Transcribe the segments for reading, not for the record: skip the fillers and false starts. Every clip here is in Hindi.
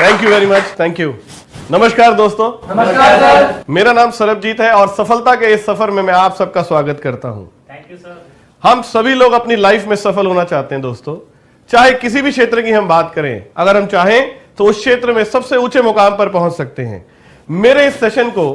Thank you very much, thank you. नमस्कार दोस्तों। नमस्कार सर। मेरा नाम सरबजीत है और सफलता के इस सफर में मैं आप सबका स्वागत करता हूं। Thank you sir. हम सभी लोग अपनी लाइफ में सफल होना चाहते हैं दोस्तों, चाहे किसी भी क्षेत्र की हम बात करें। अगर हम चाहें तो उस क्षेत्र में सबसे ऊंचे मुकाम पर पहुंच सकते हैं। मेरे इस सेशन को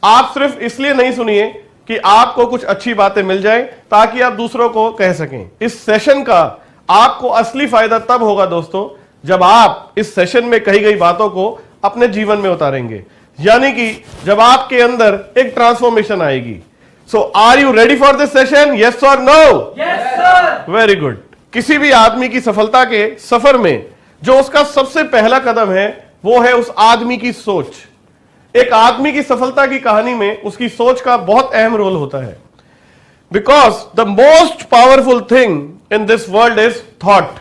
आप सिर्फ इसलिए नहीं सुनिए कि आपको कुछ अच्छी बातें मिल जाए ताकि आप दूसरों को कह सकें। इस सेशन का आपको असली फायदा तब होगा दोस्तों जब आप इस सेशन में कही गई बातों को अपने जीवन में उतारेंगे, यानी कि जब आपके अंदर एक ट्रांसफॉर्मेशन आएगी। So are you ready for this session? Yes or no? Yes sir. Very good. किसी भी आदमी की सफलता के सफर में जो उसका सबसे पहला कदम है वो है उस आदमी की सोच। एक आदमी की सफलता की कहानी में उसकी सोच का बहुत अहम रोल होता है, because the most powerful thing in this world is thought.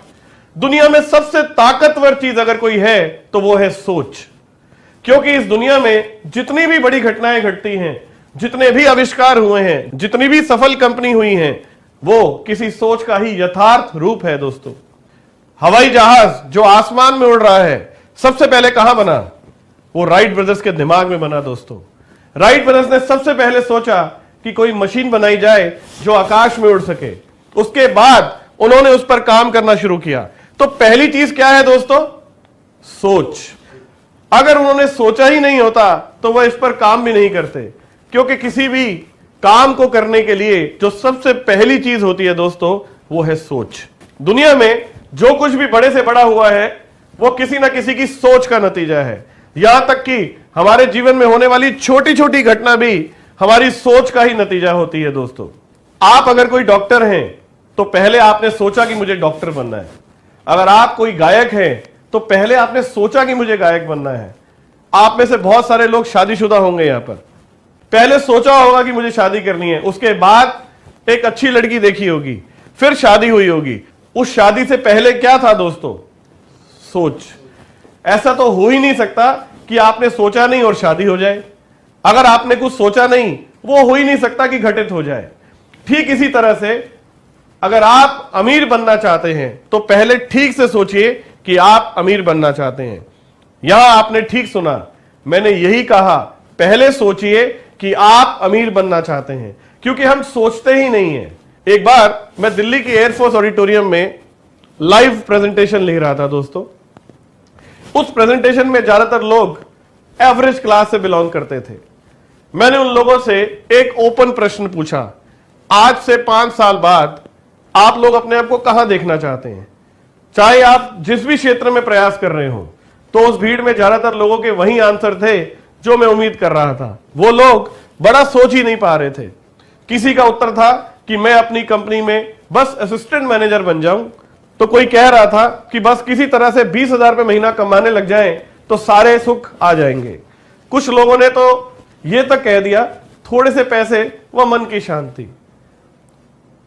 दुनिया में सबसे ताकतवर चीज अगर कोई है तो वो है सोच। क्योंकि इस दुनिया में जितनी भी बड़ी घटनाएं घटती हैं, जितने भी आविष्कार हुए हैं, जितनी भी सफल कंपनी हुई हैं, वो किसी सोच का ही यथार्थ रूप है दोस्तों। हवाई जहाज जो आसमान में उड़ रहा है सबसे पहले कहां बना? वो राइट ब्रदर्स के दिमाग में बना दोस्तों। राइट ब्रदर्स ने सबसे पहले सोचा कि कोई मशीन बनाई जाए जो आकाश में उड़ सके। उसके बाद उन्होंने उस पर काम करना शुरू किया। तो पहली चीज क्या है दोस्तों? सोच। अगर उन्होंने सोचा ही नहीं होता तो वह इस पर काम भी नहीं करते, क्योंकि किसी भी काम को करने के लिए जो सबसे पहली चीज होती है दोस्तों वो है सोच। दुनिया में जो कुछ भी बड़े से बड़ा हुआ है वो किसी ना किसी की सोच का नतीजा है। यहां तक कि हमारे जीवन में होने वाली छोटी छोटी घटना भी हमारी सोच का ही नतीजा होती है दोस्तों। आप अगर कोई डॉक्टर हैं तो पहले आपने सोचा कि मुझे डॉक्टर बनना है। अगर आप कोई गायक हैं तो पहले आपने सोचा कि मुझे गायक बनना है। आप में से बहुत सारे लोग शादीशुदा होंगे यहां पर। पहले सोचा होगा कि मुझे शादी करनी है, उसके बाद एक अच्छी लड़की देखी होगी, फिर शादी हुई होगी। उस शादी से पहले क्या था दोस्तों? सोच। ऐसा तो हो ही नहीं सकता कि आपने सोचा नहीं और शादी हो जाए। अगर आपने कुछ सोचा नहीं वो हो ही नहीं सकता कि घटित हो जाए। ठीक इसी तरह से अगर आप अमीर बनना चाहते हैं तो पहले ठीक से सोचिए कि आप अमीर बनना चाहते हैं। यहां आपने ठीक सुना, मैंने यही कहा, पहले सोचिए कि आप अमीर बनना चाहते हैं, क्योंकि हम सोचते ही नहीं हैं। एक बार मैं दिल्ली की एयरफोर्स ऑडिटोरियम में लाइव प्रेजेंटेशन लिख रहा था दोस्तों। उस प्रेजेंटेशन में ज्यादातर लोग एवरेज क्लास से बिलोंग करते थे। मैंने उन लोगों से एक ओपन प्रश्न पूछा, आज से 5 साल बाद आप लोग अपने आप को कहां देखना चाहते हैं? चाहे आप जिस भी क्षेत्र में प्रयास कर रहे हो। तो उस भीड़ में ज्यादातर लोगों के वही आंसर थे जो मैं उम्मीद कर रहा था। वो लोग बड़ा सोच ही नहीं पा रहे थे। किसी का उत्तर था कि मैं अपनी कंपनी में बस असिस्टेंट मैनेजर बन जाऊं, तो कोई कह रहा था कि बस किसी तरह से 20,000 रुपए महीना कमाने लग जाएं तो सारे सुख आ जाएंगे। कुछ लोगों ने तो यह तक कह दिया, थोड़े से पैसे व मन की शांति।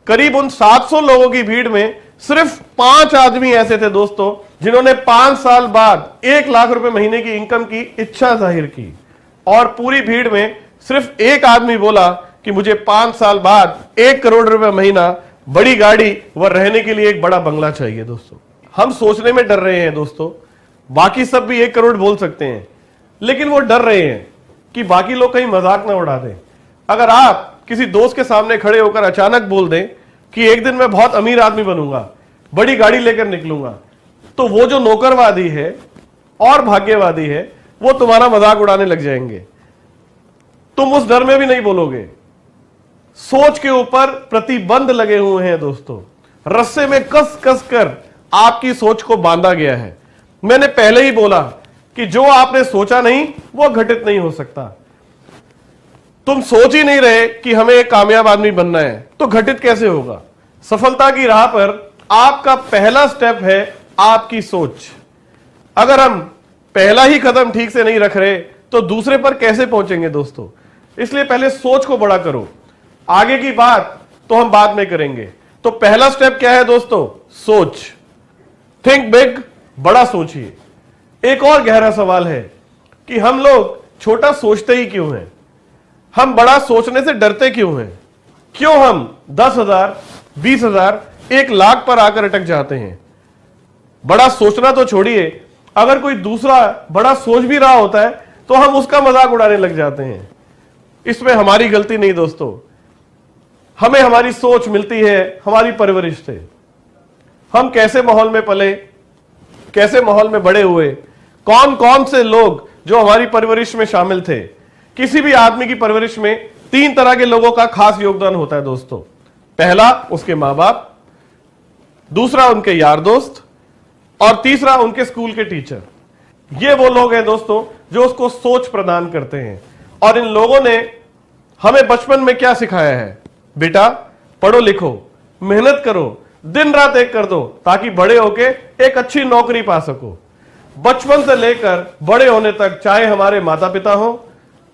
करीब उन 700 लोगों की भीड़ में सिर्फ 5 आदमी ऐसे थे दोस्तों जिन्होंने 5 साल बाद 1 लाख रुपए महीने की इनकम की इच्छा जाहिर की। और पूरी भीड़ में सिर्फ एक आदमी बोला कि मुझे 5 साल बाद 1 करोड़ रुपए महीना, बड़ी गाड़ी व रहने के लिए एक बड़ा बंगला चाहिए। दोस्तों हम सोचने में डर रहे हैं दोस्तों। बाकी सब भी 1 करोड़ बोल सकते हैं, लेकिन वो डर रहे हैं कि बाकी लोग कहीं मजाक ना उड़ा दें। अगर आप किसी दोस्त के सामने खड़े होकर अचानक बोल दें कि एक दिन मैं बहुत अमीर आदमी बनूंगा, बड़ी गाड़ी लेकर निकलूंगा, तो वो जो नौकरवादी है और भाग्यवादी है वो तुम्हारा मजाक उड़ाने लग जाएंगे। तुम उस डर में भी नहीं बोलोगे। सोच के ऊपर प्रतिबंध लगे हुए हैं दोस्तों। रस्से में कस कस कर आपकी सोच को बांधा गया है। मैंने पहले ही बोला कि जो आपने सोचा नहीं वो घटित नहीं हो सकता। तुम सोच ही नहीं रहे कि हमें एक कामयाब आदमी बनना है तो घटित कैसे होगा? सफलता की राह पर आपका पहला स्टेप है आपकी सोच। अगर हम पहला ही कदम ठीक से नहीं रख रहे तो दूसरे पर कैसे पहुंचेंगे दोस्तों? इसलिए पहले सोच को बड़ा करो। आगे की बात तो हम बाद में करेंगे। तो पहला स्टेप क्या है दोस्तों? सोच। थिंक बिग, बड़ा सोचिए। एक और गहरा सवाल है कि हम लोग छोटा सोचते ही क्यों हैं? हम बड़ा सोचने से डरते क्यों हैं? क्यों हम 10,000, 20,000, 1 लाख पर आकर अटक जाते हैं? बड़ा सोचना तो छोड़िए, अगर कोई दूसरा बड़ा सोच भी रहा होता है तो हम उसका मजाक उड़ाने लग जाते हैं। इसमें हमारी गलती नहीं दोस्तों, हमें हमारी सोच मिलती है हमारी परवरिश से। हम कैसे माहौल में पले, कैसे माहौल में बड़े हुए, कौन कौन से लोग जो हमारी परवरिश में शामिल थे। किसी भी आदमी की परवरिश में 3 तरह के लोगों का खास योगदान होता है दोस्तों। पहला उसके मां बाप, दूसरा उनके यार दोस्त, और तीसरा उनके स्कूल के टीचर। ये वो लोग हैं दोस्तों जो उसको सोच प्रदान करते हैं। और इन लोगों ने हमें बचपन में क्या सिखाया है? बेटा पढ़ो लिखो, मेहनत करो, दिन रात एक कर दो ताकि बड़े होके एक अच्छी नौकरी पा सको। बचपन से लेकर बड़े होने तक, चाहे हमारे माता पिता हो,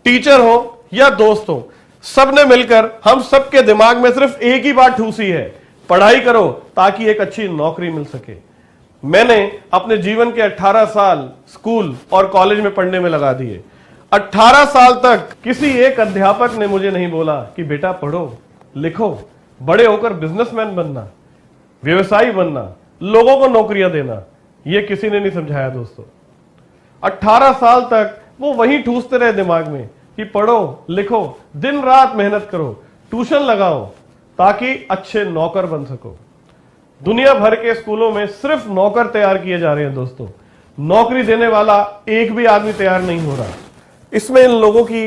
टीचर हो या दोस्त हो, सबने मिलकर हम सबके दिमाग में सिर्फ एक ही बात ठूसी है, पढ़ाई करो ताकि एक अच्छी नौकरी मिल सके। मैंने अपने जीवन के 18 साल स्कूल और कॉलेज में पढ़ने में लगा दिए। 18 साल तक किसी एक अध्यापक ने मुझे नहीं बोला कि बेटा पढ़ो लिखो, बड़े होकर बिजनेसमैन बनना, व्यवसायी बनना, लोगों को नौकरियां देना। यह किसी ने नहीं समझाया दोस्तों। 18 साल तक वो वही ठूसते रहे दिमाग में कि पढ़ो लिखो, दिन रात मेहनत करो, ट्यूशन लगाओ ताकि अच्छे नौकर बन सको। दुनिया भर के स्कूलों में सिर्फ नौकर तैयार किए जा रहे हैं दोस्तों, नौकरी देने वाला एक भी आदमी तैयार नहीं हो रहा। इसमें इन लोगों की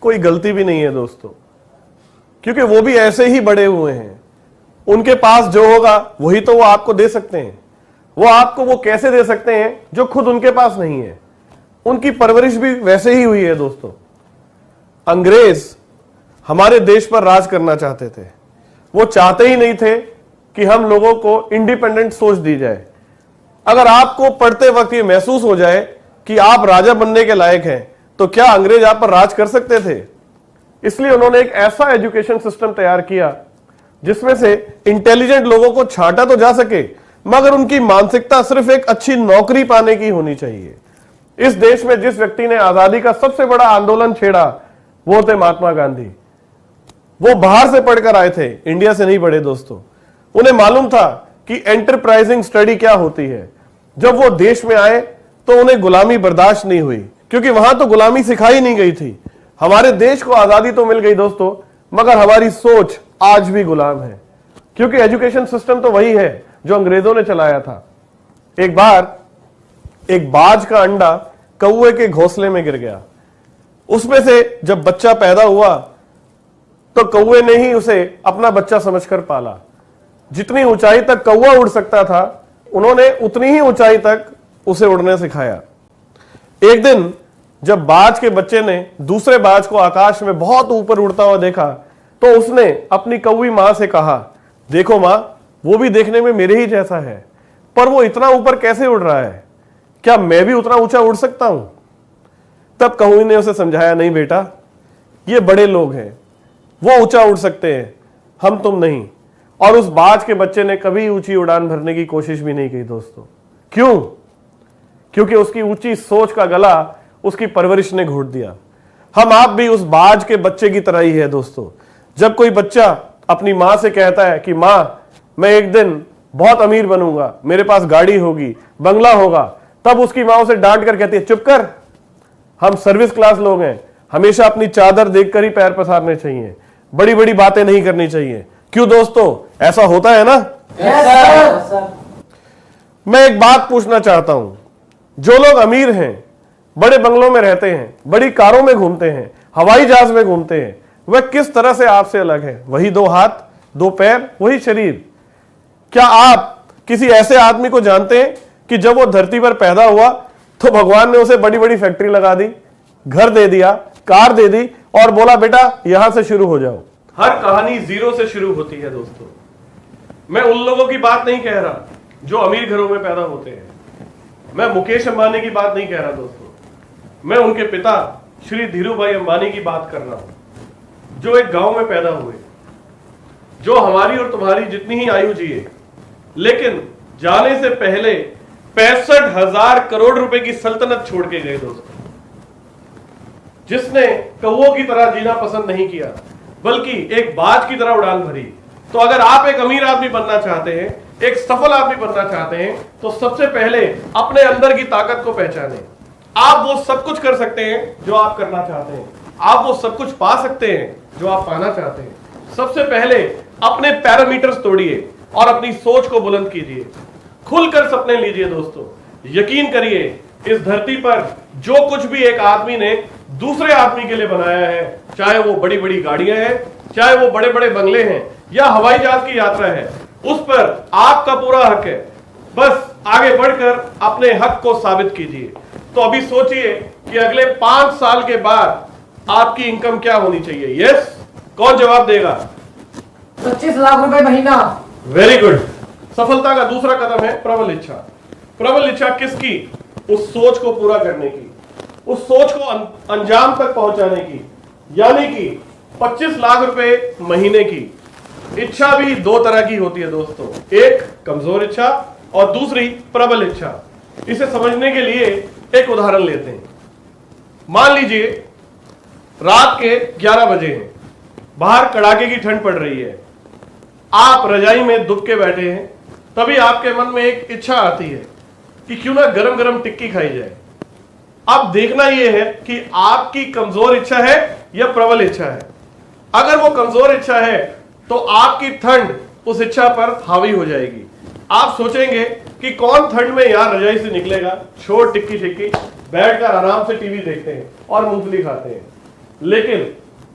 कोई गलती भी नहीं है दोस्तों, क्योंकि वो भी ऐसे ही बड़े हुए हैं। उनके पास जो होगा वही तो वो आपको दे सकते हैं। वो आपको वो कैसे दे सकते हैं जो खुद उनके पास नहीं है। उनकी परवरिश भी वैसे ही हुई है दोस्तों। अंग्रेज हमारे देश पर राज करना चाहते थे। वो चाहते ही नहीं थे कि हम लोगों को इंडिपेंडेंट सोच दी जाए। अगर आपको पढ़ते वक्त ये महसूस हो जाए कि आप राजा बनने के लायक हैं, तो क्या अंग्रेज आप पर राज कर सकते थे? इसलिए उन्होंने एक ऐसा एजुकेशन सिस्टम तैयार किया जिसमें से इंटेलिजेंट लोगों को छांटा तो जा सके, मगर उनकी मानसिकता सिर्फ एक अच्छी नौकरी पाने की होनी चाहिए। इस देश में जिस व्यक्ति ने आजादी का सबसे बड़ा आंदोलन छेड़ा वो थे महात्मा गांधी। वो बाहर से पढ़कर आए थे, इंडिया से नहीं पढ़े दोस्तों। उन्हें मालूम था कि एंटरप्राइजिंग स्टडी क्या होती है। जब वो देश में आए तो उन्हें गुलामी बर्दाश्त नहीं हुई, क्योंकि वहां तो गुलामी सिखाई नहीं गई थी। हमारे देश को आजादी तो मिल गई दोस्तों, मगर हमारी सोच आज भी गुलाम है, क्योंकि एजुकेशन सिस्टम तो वही है जो अंग्रेजों ने चलाया था। एक बार एक बाज का अंडा कौवे के घोंसले में गिर गया। उसमें से जब बच्चा पैदा हुआ तो कौवे ने ही उसे अपना बच्चा समझकर पाला। जितनी ऊंचाई तक कौवा उड़ सकता था, उन्होंने उतनी ही ऊंचाई तक उसे उड़ने सिखाया। एक दिन जब बाज के बच्चे ने दूसरे बाज को आकाश में बहुत ऊपर उड़ता हुआ देखा, तो उसने अपनी कौवी मां से कहा, देखो मां, वो भी देखने में मेरे ही जैसा है, पर वो इतना ऊपर कैसे उड़ रहा है? क्या मैं भी उतना ऊंचा उड़ सकता हूं? तब कौवी ने उसे समझाया, नहीं बेटा, ये बड़े लोग हैं, वो ऊंचा उड़ सकते हैं, हम तुम नहीं। और उस बाज के बच्चे ने कभी ऊंची उड़ान भरने की कोशिश भी नहीं की दोस्तों। क्यों? क्योंकि उसकी ऊंची सोच का गला उसकी परवरिश ने घोट दिया। हम आप भी उस बाज के बच्चे की तरह ही है दोस्तों। जब कोई बच्चा अपनी मां से कहता है कि मां, मैं एक दिन बहुत अमीर बनूंगा, मेरे पास गाड़ी होगी, बंगला होगा, तब उसकी मां उसे डांट कर कहती है, चुप कर, हम सर्विस क्लास लोग हैं, हमेशा अपनी चादर देखकर ही पैर पसारने चाहिए, बड़ी बड़ी बातें नहीं करनी चाहिए। क्यों दोस्तों, ऐसा होता है ना? Yes sir. मैं एक बात पूछना चाहता हूं, जो लोग अमीर हैं, बड़े बंगलों में रहते हैं, बड़ी कारों में घूमते हैं, हवाई जहाज में घूमते हैं, वह किस तरह से आपसे अलग है? वही 2 हाथ, 2 पैर, वही शरीर। क्या आप किसी ऐसे आदमी को जानते हैं कि जब वो धरती पर पैदा हुआ तो भगवान ने उसे बड़ी बड़ी फैक्ट्री लगा दी, घर दे दिया, कार दे दी और बोला बेटा यहां से शुरू हो जाओ? हर कहानी जीरो से शुरू होती है दोस्तों। मैं उन लोगों की बात नहीं कह रहा जो अमीर घरों में पैदा होते हैं, मैं मुकेश अंबानी की बात नहीं कह रहा दोस्तों, मैं उनके पिता श्री धीरूभाई अंबानी की बात कर रहा हूं, जो एक गांव में पैदा हुए, जो हमारी और तुम्हारी जितनी ही आयु जिए, लेकिन जाने से पहले 65,000 करोड़ रुपए की सल्तनत छोड़ के गए दोस्तों, जिसने कौवों की तरह जीना पसंद नहीं किया, बल्कि एक बाज की तरह उड़ान भरी। तो अगर आप एक अमीर आदमी बनना चाहते हैं एक सफल आदमी बनना चाहते हैं तो सबसे पहले अपने अंदर की ताकत को पहचानें। आप वो सब कुछ कर सकते हैं जो आप करना चाहते हैं, आप वो सब कुछ पा सकते हैं जो आप पाना चाहते हैं। सबसे पहले अपने पैरामीटर्स तोड़िए और अपनी सोच को बुलंद कीजिए, खुलकर सपने लीजिए दोस्तों। यकीन करिए, इस धरती पर जो कुछ भी एक आदमी ने दूसरे आदमी के लिए बनाया है, चाहे वो बड़ी बड़ी गाड़ियां हैं, चाहे वो बड़े बड़े बंगले हैं या हवाई जहाज की यात्रा है, उस पर आपका पूरा हक है। बस आगे बढ़कर अपने हक को साबित कीजिए। तो अभी सोचिए कि अगले 5 साल के बाद आपकी इनकम क्या होनी चाहिए। यस, कौन जवाब देगा? 25 लाख रुपए महीना। Very good. सफलता का दूसरा कदम है प्रबल इच्छा। प्रबल इच्छा किसकी? उस सोच को पूरा करने की, उस सोच को अंजाम तक पहुंचाने की, यानी कि 25 लाख रुपए महीने की इच्छा भी 2 तरह की होती है दोस्तों, एक कमजोर इच्छा और दूसरी प्रबल इच्छा। इसे समझने के लिए एक उदाहरण लेते हैं। मान लीजिए रात के 11 बजे हैं, बाहर कड़ाके की ठंड पड़ रही है, आप रजाई में दुब के बैठे हैं, तभी आपके मन में एक इच्छा आती है कि क्यों ना गरम गरम टिक्की खाई जाए। अब देखना यह है कि आपकी कमजोर इच्छा है या प्रबल इच्छा है। अगर वो कमजोर इच्छा है तो आपकी ठंड उस इच्छा पर हावी हो जाएगी। आप सोचेंगे कि कौन ठंड में यार रजाई से निकलेगा, छोड़ टिक्की शिक्की, बैठकर आराम से टीवी देखते हैं और मूंगफली खाते हैं। लेकिन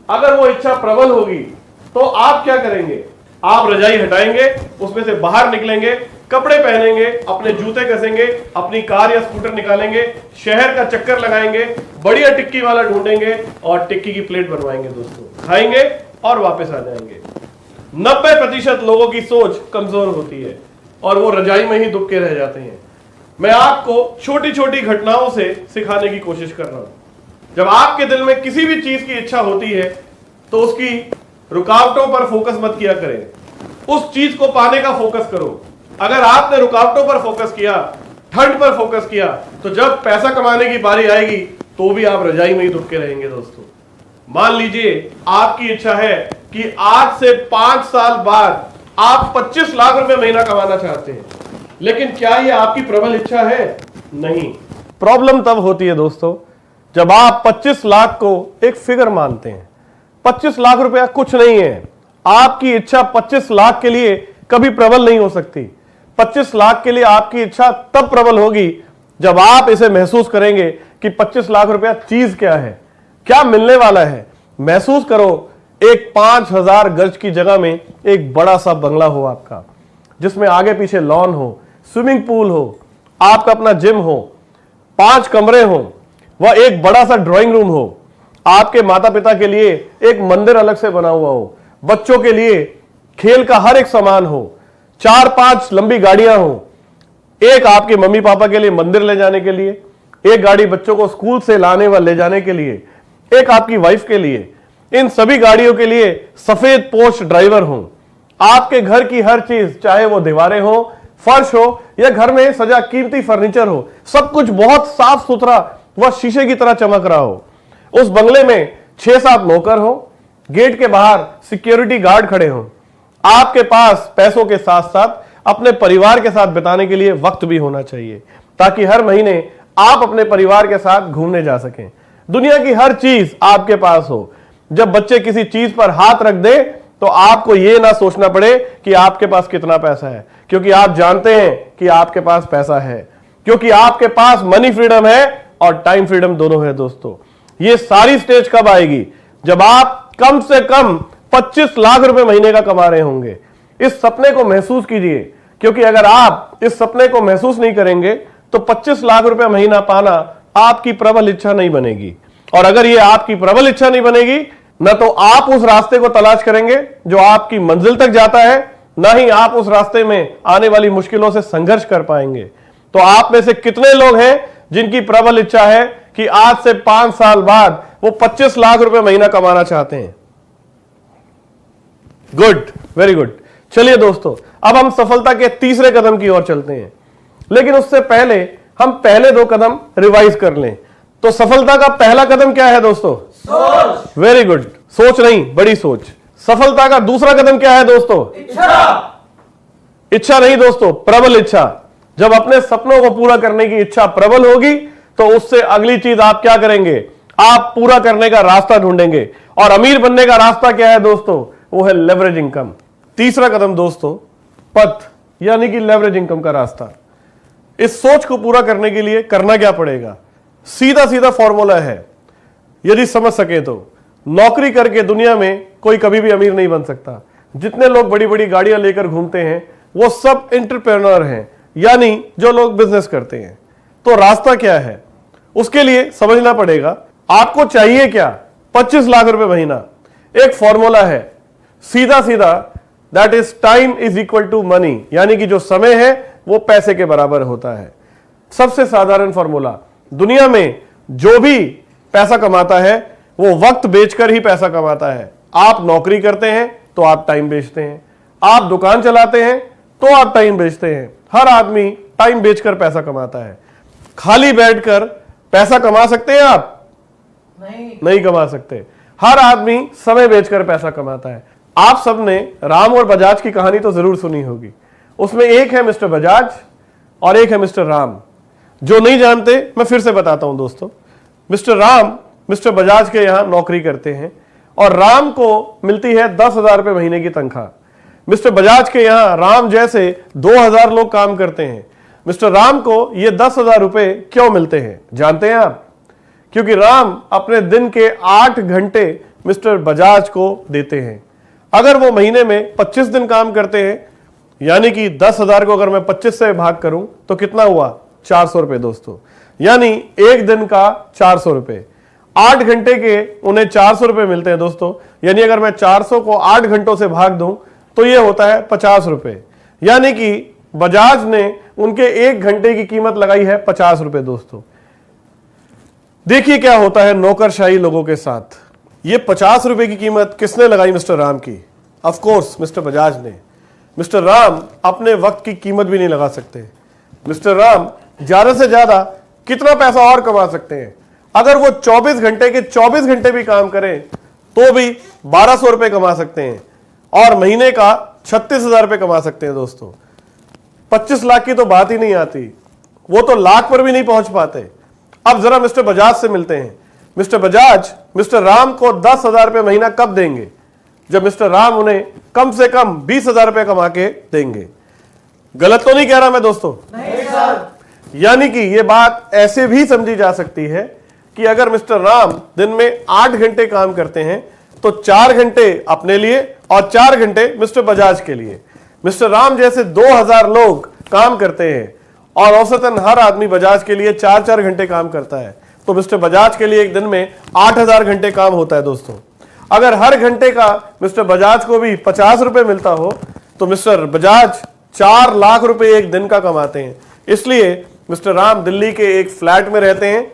अगर वो इच्छा प्रबल होगी तो आप क्या करेंगे? आप रजाई हटाएंगे, उसमें से बाहर निकलेंगे, कपड़े पहनेंगे, अपने जूते कसेंगे, अपनी कार या स्कूटर निकालेंगे, शहर का चक्कर लगाएंगे, बढ़िया टिक्की वाला ढूंढेंगे और टिक्की की प्लेट बनवाएंगे दोस्तों, खाएंगे और वापस आ जाएंगे। 90% लोगों की सोच कमजोर होती है और वो रजाई में ही दुब के रह जाते हैं। मैं आपको छोटी छोटी घटनाओं से सिखाने की कोशिश कर रहा हूं। जब आपके दिल में किसी भी चीज की इच्छा होती है तो उसकी रुकावटों पर फोकस मत किया करें, उस चीज को पाने का फोकस करो। अगर आपने रुकावटों पर फोकस किया, ठंड पर फोकस किया, तो जब पैसा कमाने की बारी आएगी तो भी आप रजाई में ही दुब के रहेंगे दोस्तों। मान लीजिए आपकी इच्छा है कि आज से 5 साल बाद आप 25 लाख रुपए महीना कमाना चाहते हैं, लेकिन क्या यह आपकी प्रबल इच्छा है? नहीं। प्रॉब्लम तब होती है दोस्तों जब आप 25 लाख को एक फिगर मानते हैं। 25 लाख रुपया कुछ नहीं है। आपकी इच्छा 25 लाख के लिए कभी प्रबल नहीं हो सकती। 25 लाख के लिए आपकी इच्छा तब प्रबल होगी जब आप इसे महसूस करेंगे कि 25 लाख रुपया चीज क्या है, क्या मिलने वाला है। महसूस करो एक 5000 गज की जगह में एक बड़ा सा बंगला हो आपका, जिसमें आगे पीछे लॉन हो, स्विमिंग पूल हो, आपका अपना जिम हो, 5 कमरे हो, वह एक बड़ा सा ड्राइंग रूम हो, आपके माता पिता के लिए एक मंदिर अलग से बना हुआ हो, बच्चों के लिए खेल का हर एक सामान हो, 4-5 लंबी गाड़ियां हो, एक आपके मम्मी पापा के लिए मंदिर ले जाने के लिए, एक गाड़ी बच्चों को स्कूल से लाने व ले जाने के लिए, एक आपकी वाइफ के लिए, इन सभी गाड़ियों के लिए सफेद पोस्ट ड्राइवर हो। आपके घर की हर चीज, चाहे वो दीवारें हो, फर्श हो या घर में सजा कीमती फर्नीचर हो, सब कुछ बहुत साफ सुथरा व शीशे की तरह चमक रहा हो। उस बंगले में 6-7 नौकर हो, गेट के बाहर सिक्योरिटी गार्ड खड़े हो। आपके पास पैसों के साथ साथ अपने परिवार के साथ बिताने के लिए वक्त भी होना चाहिए, ताकि हर महीने आप अपने परिवार के साथ घूमने जा सकें। दुनिया की हर चीज आपके पास हो। जब बच्चे किसी चीज पर हाथ रख दे तो आपको यह ना सोचना पड़े कि आपके पास कितना पैसा है, क्योंकि आप जानते हैं कि आपके पास पैसा है, क्योंकि आपके पास मनी फ्रीडम है और टाइम फ्रीडम दोनों है दोस्तों। ये सारी स्टेज कब आएगी? जब आप कम से कम 25 लाख रुपए महीने का कमा रहे होंगे। इस सपने को महसूस कीजिए, क्योंकि अगर आप इस सपने को महसूस नहीं करेंगे तो 25 लाख रुपए महीना पाना आपकी प्रबल इच्छा नहीं बनेगी। और अगर ये आपकी प्रबल इच्छा नहीं बनेगी, न तो आप उस रास्ते को तलाश करेंगे जो आपकी मंजिल तक जाता है, ना ही आप उस रास्ते में आने वाली मुश्किलों से संघर्ष कर पाएंगे। तो आप में से कितने लोग हैं जिनकी प्रबल इच्छा है कि आज से 5 साल बाद वो 25 लाख रुपए महीना कमाना चाहते हैं? Good, very good. चलिए दोस्तों, अब हम सफलता के तीसरे कदम की ओर चलते हैं, लेकिन उससे पहले हम पहले 2 कदम रिवाइज कर लें। तो सफलता का पहला कदम क्या है दोस्तों? सोच। Very good. सोच नहीं, बड़ी सोच। सफलता का दूसरा कदम क्या है दोस्तों? इच्छा। इच्छा नहीं दोस्तों, प्रबल इच्छा। जब अपने सपनों को पूरा करने की इच्छा प्रबल होगी तो उससे अगली चीज आप क्या करेंगे, आप पूरा करने का रास्ता ढूंढेंगे। और अमीर बनने का रास्ता क्या है दोस्तों, वो है लेवरेज इनकम। तीसरा कदम दोस्तों, पथ यानी कि लेवरेज इनकम का रास्ता। इस सोच को पूरा करने के लिए करना क्या पड़ेगा, सीधा सीधा फॉर्मूला है, यदि समझ सके तो। नौकरी करके दुनिया में कोई कभी भी अमीर नहीं बन सकता। जितने लोग बड़ी बड़ी गाड़ियां लेकर घूमते हैं वो सब एंटरप्रेन्योर हैं, यानी जो लोग बिजनेस करते हैं। तो रास्ता क्या है, उसके लिए समझना पड़ेगा आपको चाहिए क्या। 25 लाख रुपए महीना एक फॉर्मूला है, सीधा सीधा, that is time is equal to money, यानी कि जो समय है वो पैसे के बराबर होता है। सबसे साधारण फॉर्मूला। दुनिया में जो भी पैसा कमाता है वो वक्त बेचकर ही पैसा कमाता है। आप नौकरी करते हैं तो आप टाइम बेचते हैं, आप दुकान चलाते हैं तो आप टाइम बेचते हैं। हर आदमी टाइम बेचकर पैसा कमाता है। खाली बैठकर पैसा कमा सकते हैं आप? नहीं कमा सकते। हर आदमी समय बेचकर पैसा कमाता है। आप सबने राम और बजाज की कहानी तो जरूर सुनी होगी। उसमें एक है मिस्टर बजाज और एक है मिस्टर राम। जो नहीं जानते मैं फिर से बताता हूं दोस्तों। मिस्टर राम मिस्टर बजाज के यहां नौकरी करते हैं और राम को मिलती है 10,000 रुपए महीने की तनख्वाह। मिस्टर बजाज के यहां राम जैसे 2,000 लोग काम करते हैं। मिस्टर राम को ये 10,000 रुपए क्यों मिलते हैं जानते हैं आप? क्योंकि राम अपने दिन के 8 घंटे मिस्टर बजाज को देते हैं। अगर वो महीने में 25 दिन काम करते हैं, यानी कि 10,000 को अगर मैं 25 से भाग करूं तो कितना हुआ, 400 रुपए दोस्तों। यानी एक दिन का 400 रुपए, 8 घंटे के उन्हें 400 रुपए मिलते हैं दोस्तों। यानी अगर मैं 400 को 8 घंटों से भाग दूं तो ये होता है 50 रुपए। यानी कि बजाज ने उनके 1 घंटे की कीमत लगाई है 50 रुपए दोस्तों। देखिए क्या होता है नौकरशाही लोगों के साथ। ये 50 रुपए की कीमत किसने लगाई, मिस्टर राम की? ऑफ कोर्स मिस्टर बजाज ने। मिस्टर राम अपने वक्त की कीमत भी नहीं लगा सकते। मिस्टर राम ज्यादा से ज्यादा कितना पैसा और कमा सकते हैं? अगर वो 24 घंटे के 24 घंटे भी काम करें तो भी 1200 रुपए कमा सकते हैं और महीने का 36,000 रुपए कमा सकते हैं दोस्तों। 25 लाख की तो बात ही नहीं आती, वो तो लाख पर भी नहीं पहुंच पाते। अब जरा मिस्टर बजाज से मिलते हैं। मिस्टर बजाज मिस्टर राम को 10,000 रुपए महीना कब देंगे? जब मिस्टर राम उन्हें कम से कम 20,000 रुपए कमा के देंगे। गलत तो नहीं कह रहा मैं दोस्तों? नहीं सर। यानी कि यह बात ऐसे भी समझी जा सकती है कि अगर मिस्टर राम दिन में 8 घंटे काम करते हैं तो 4 घंटे अपने लिए और 4 घंटे मिस्टर बजाज के लिए। मिस्टर राम जैसे 2,000 लोग काम करते हैं और औसतन हर आदमी बजाज के लिए 4-4 घंटे काम करता है, तो मिस्टर बजाज के लिए एक दिन में 8,000 घंटे काम होता है दोस्तों। अगर हर घंटे का मिस्टर बजाज को भी 50 रुपए मिलता हो तो मिस्टर बजाज 4 लाख रुपए एक दिन का कमाते हैं। इसलिए मिस्टर राम दिल्ली के एक फ्लैट में रहते हैं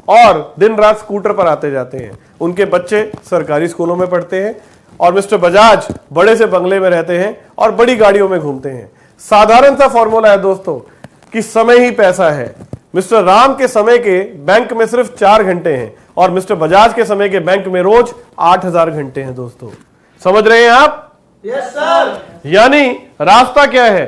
और दिन रात स्कूटर पर आते जाते हैं। उनके बच्चे सरकारी स्कूलों में पढ़ते हैं और मिस्टर बजाज बड़े से बंगले में रहते हैं और बड़ी गाड़ियों में घूमते हैं। साधारण सा फॉर्मूला है दोस्तों कि समय ही पैसा है। मिस्टर राम के समय के बैंक में सिर्फ 4 घंटे हैं और मिस्टर बजाज के समय के बैंक में रोज 8,000 घंटे हैं दोस्तों। समझ रहे हैं आप? Yes sir. यानी रास्ता क्या है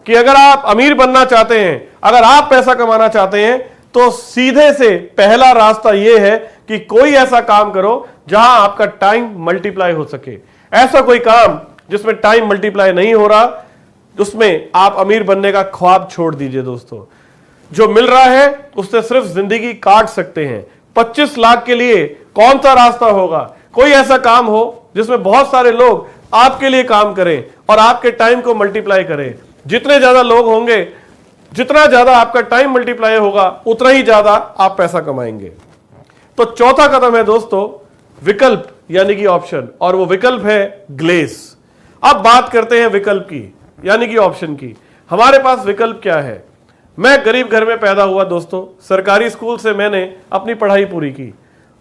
कि अगर आप अमीर बनना चाहते हैं, अगर आप पैसा कमाना चाहते हैं तो सीधे से पहला रास्ता यह है कि कोई ऐसा काम करो जहां आपका टाइम मल्टीप्लाई हो सके। ऐसा कोई काम जिसमें टाइम मल्टीप्लाई नहीं हो रहा, उसमें आप अमीर बनने का ख्वाब छोड़ दीजिए दोस्तों। जो मिल रहा है उससे सिर्फ जिंदगी काट सकते हैं। 25 लाख के लिए कौन सा रास्ता होगा? कोई ऐसा काम हो जिसमें बहुत सारे लोग आपके लिए काम करें और आपके टाइम को मल्टीप्लाई करें। जितने ज्यादा लोग होंगे, जितना ज्यादा आपका टाइम मल्टीप्लाई होगा, उतना ही ज्यादा आप पैसा कमाएंगे। तो चौथा कदम है दोस्तों विकल्प यानी कि ऑप्शन, और वो विकल्प है ग्लेस। अब बात करते हैं विकल्प की यानी कि ऑप्शन की। हमारे पास विकल्प क्या है? मैं गरीब घर में पैदा हुआ दोस्तों। सरकारी स्कूल से मैंने अपनी पढ़ाई पूरी की।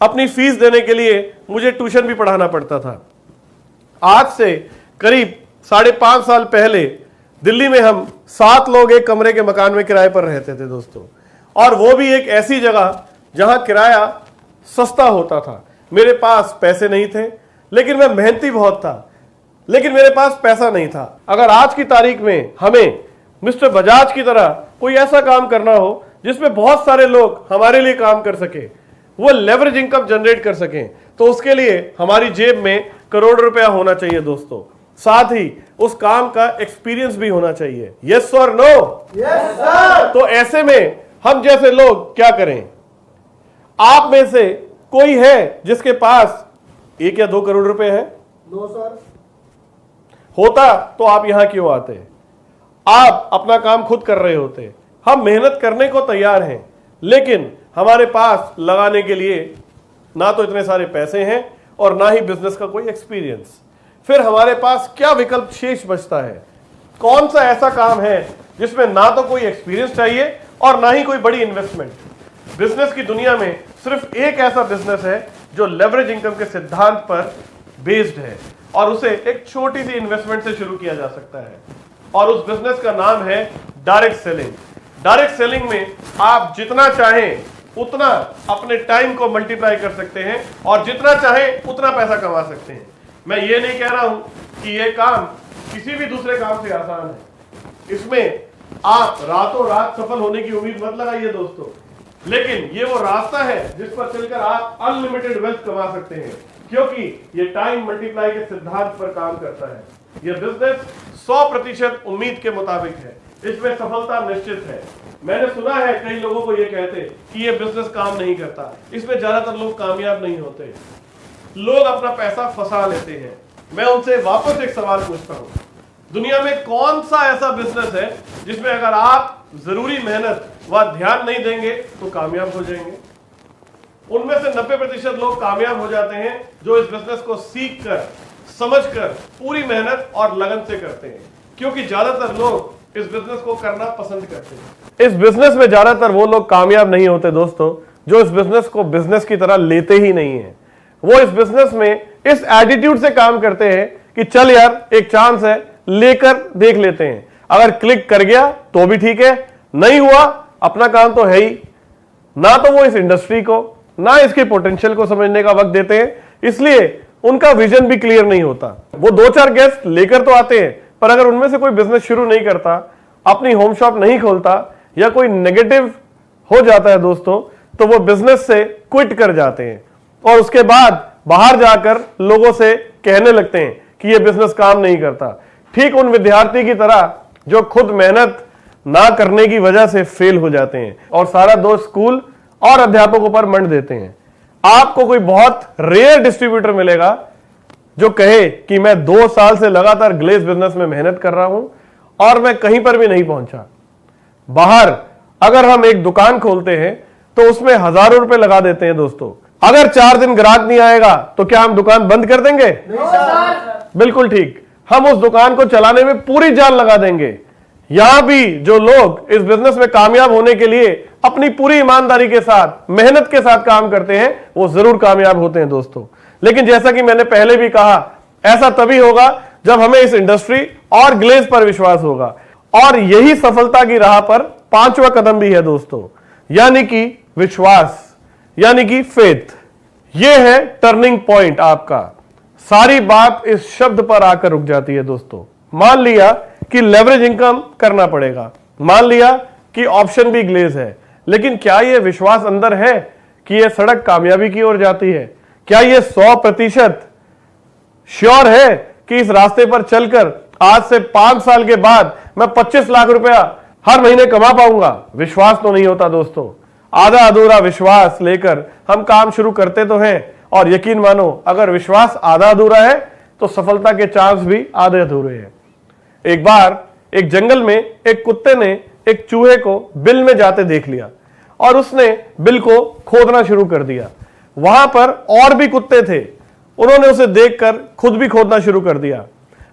अपनी फीस देने के लिए मुझे ट्यूशन भी पढ़ाना पड़ता था। आज से करीब 5.5 साल पहले दिल्ली में हम 7 लोग एक कमरे के मकान में किराए पर रहते थे दोस्तों, और वो भी एक ऐसी जगह जहां किराया सस्ता होता था। मेरे पास पैसे नहीं थे लेकिन मैं मेहनती बहुत था। लेकिन मेरे पास पैसा नहीं था। अगर आज की तारीख में हमें मिस्टर बजाज की तरह कोई ऐसा काम करना हो जिसमें बहुत सारे लोग हमारे लिए काम कर सके, वो लेवरेज इनकम जनरेट कर सकें, तो उसके लिए हमारी जेब में करोड़ रुपया होना चाहिए दोस्तों। साथ ही उस काम का एक्सपीरियंस भी होना चाहिए। Yes or no? Yes sir. तो ऐसे में हम जैसे लोग क्या करें? आप में से कोई है जिसके पास 1 या 2 करोड़ रुपए है? No sir. होता तो आप यहां क्यों आते? आप अपना काम खुद कर रहे होते। हम मेहनत करने को तैयार हैं, लेकिन हमारे पास लगाने के लिए ना तो इतने सारे पैसे हैं और ना ही बिजनेस का कोई एक्सपीरियंस। फिर हमारे पास क्या विकल्प शेष बचता है? कौन सा ऐसा काम है जिसमें ना तो कोई एक्सपीरियंस चाहिए और ना ही कोई बड़ी इन्वेस्टमेंट? बिजनेस की दुनिया में सिर्फ एक ऐसा बिजनेस है जो लेवरेज इनकम के सिद्धांत पर बेस्ड है और उसे एक छोटी सी इन्वेस्टमेंट से शुरू किया जा सकता है, और उस बिजनेस का नाम है डायरेक्ट सेलिंग। डायरेक्ट सेलिंग में आप जितना चाहें उतना अपने टाइम को मल्टीप्लाई कर सकते हैं और जितना चाहें उतना पैसा कमा सकते हैं। मैं ये नहीं कह रहा हूं कि यह काम किसी भी दूसरे काम से आसान है। इसमें आप रातों रात सफल होने की उम्मीद मत लगाइए दोस्तों, लेकिन ये वो रास्ता है जिस पर चलकर आप अनलिमिटेड वेल्थ कमा सकते हैं, क्योंकि ये टाइम मल्टीप्लाई के सिद्धांत पर काम करता है। ये बिजनेस 100% उम्मीद के मुताबिक है, इसमें सफलता निश्चित है। मैंने सुना है कई लोगों को ये कहते कि ये बिजनेस काम नहीं करता, इसमें ज्यादातर लोग कामयाब नहीं होते, लोग अपना पैसा फंसा लेते हैं। मैं उनसे वापस एक सवाल पूछता हूं, दुनिया में कौन सा ऐसा बिजनेस है जिसमें अगर आप जरूरी मेहनत व ध्यान नहीं देंगे तो कामयाब हो जाएंगे? उनमें से 90% लोग कामयाब हो जाते हैं जो इस बिजनेस को सीख कर, समझ कर, पूरी मेहनत और लगन से करते हैं, क्योंकि ज्यादातर लोग इस बिजनेस को करना पसंद करते हैं। इस बिजनेस में ज्यादातर वो लोग कामयाब नहीं होते दोस्तों जो इस बिजनेस को बिजनेस की तरह लेते ही नहीं है। वो इस बिजनेस में इस एटीट्यूड से काम करते हैं कि चल यार एक चांस है, लेकर देख लेते हैं, अगर क्लिक कर गया तो भी ठीक है, नहीं हुआ अपना काम तो है ही। ना तो वो इस इंडस्ट्री को ना इसके पोटेंशियल को समझने का वक्त देते हैं, इसलिए उनका विजन भी क्लियर नहीं होता। वो 2-4 गेस्ट लेकर तो आते हैं, पर अगर उनमें से कोई बिजनेस शुरू नहीं करता, अपनी होम शॉप नहीं खोलता या कोई नेगेटिव हो जाता है दोस्तों, तो वो बिजनेस से क्विट कर जाते हैं और उसके बाद बाहर जाकर लोगों से कहने लगते हैं कि ये बिजनेस काम नहीं करता। ठीक उन विद्यार्थी की तरह जो खुद मेहनत ना करने की वजह से फेल हो जाते हैं और सारा दोष स्कूल और अध्यापकों पर मंड देते हैं। आपको कोई बहुत रेयर डिस्ट्रीब्यूटर मिलेगा जो कहे कि मैं 2 साल से लगातार ग्लेज बिजनेस में मेहनत कर रहा हूं और मैं कहीं पर भी नहीं पहुंचा। बाहर अगर हम एक दुकान खोलते हैं तो उसमें हजारों रुपए लगा देते हैं दोस्तों। अगर 4 दिन ग्राहक नहीं आएगा तो क्या हम दुकान बंद कर देंगे? नहीं सर। बिल्कुल ठीक, हम उस दुकान को चलाने में पूरी जान लगा देंगे। यहां भी जो लोग इस बिजनेस में कामयाब होने के लिए अपनी पूरी ईमानदारी के साथ, मेहनत के साथ काम करते हैं, वो जरूर कामयाब होते हैं दोस्तों। लेकिन जैसा कि मैंने पहले भी कहा, ऐसा तभी होगा जब हमें इस इंडस्ट्री और ग्लेज पर विश्वास होगा। और यही सफलता की राह पर 5वां कदम भी है दोस्तों, यानी कि विश्वास, यानी कि फेथ। यह है टर्निंग पॉइंट आपका। सारी बात इस शब्द पर आकर रुक जाती है दोस्तों। मान लिया कि लेवरेज इनकम करना पड़ेगा, मान लिया कि ऑप्शन भी ग्लेज है, लेकिन क्या यह विश्वास अंदर है कि यह सड़क कामयाबी की ओर जाती है? क्या यह 100% श्योर है कि इस रास्ते पर चलकर आज से 5 साल के बाद मैं 25 लाख रुपया हर महीने कमा पाऊंगा? विश्वास तो नहीं होता दोस्तों। आधा अधूरा विश्वास लेकर हम काम शुरू करते तो हैं, और यकीन मानो अगर विश्वास आधा अधूरा है तो सफलता के चांस भी आधे अधूरे हैं। एक बार एक जंगल में एक कुत्ते ने एक चूहे को बिल में जाते देख लिया और उसने बिल को खोदना शुरू कर दिया। वहां पर और भी कुत्ते थे, उन्होंने उसे देखकर खुद भी खोदना शुरू कर दिया।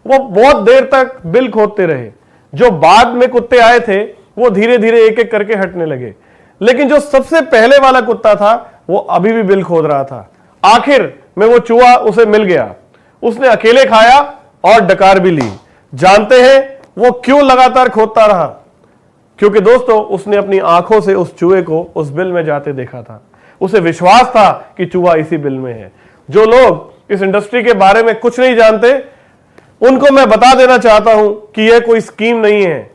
वो बहुत देर तक बिल खोदते रहे। जो बाद में कुत्ते आए थे वो धीरे धीरे एक एक करके हटने लगे, लेकिन जो सबसे पहले वाला कुत्ता था वो अभी भी बिल खोद रहा था। आखिर में वो चूहा उसे मिल गया, उसने अकेले खाया और डकार भी ली। जानते हैं वो क्यों लगातार खोदता रहा? क्योंकि दोस्तों उसने अपनी आंखों से उस चूहे को उस बिल में जाते देखा था। उसे विश्वास था कि चूहा इसी बिल में है। जो लोग इस इंडस्ट्री के बारे में कुछ नहीं जानते, उनको मैं बता देना चाहता हूं कि यह कोई स्कीम नहीं है,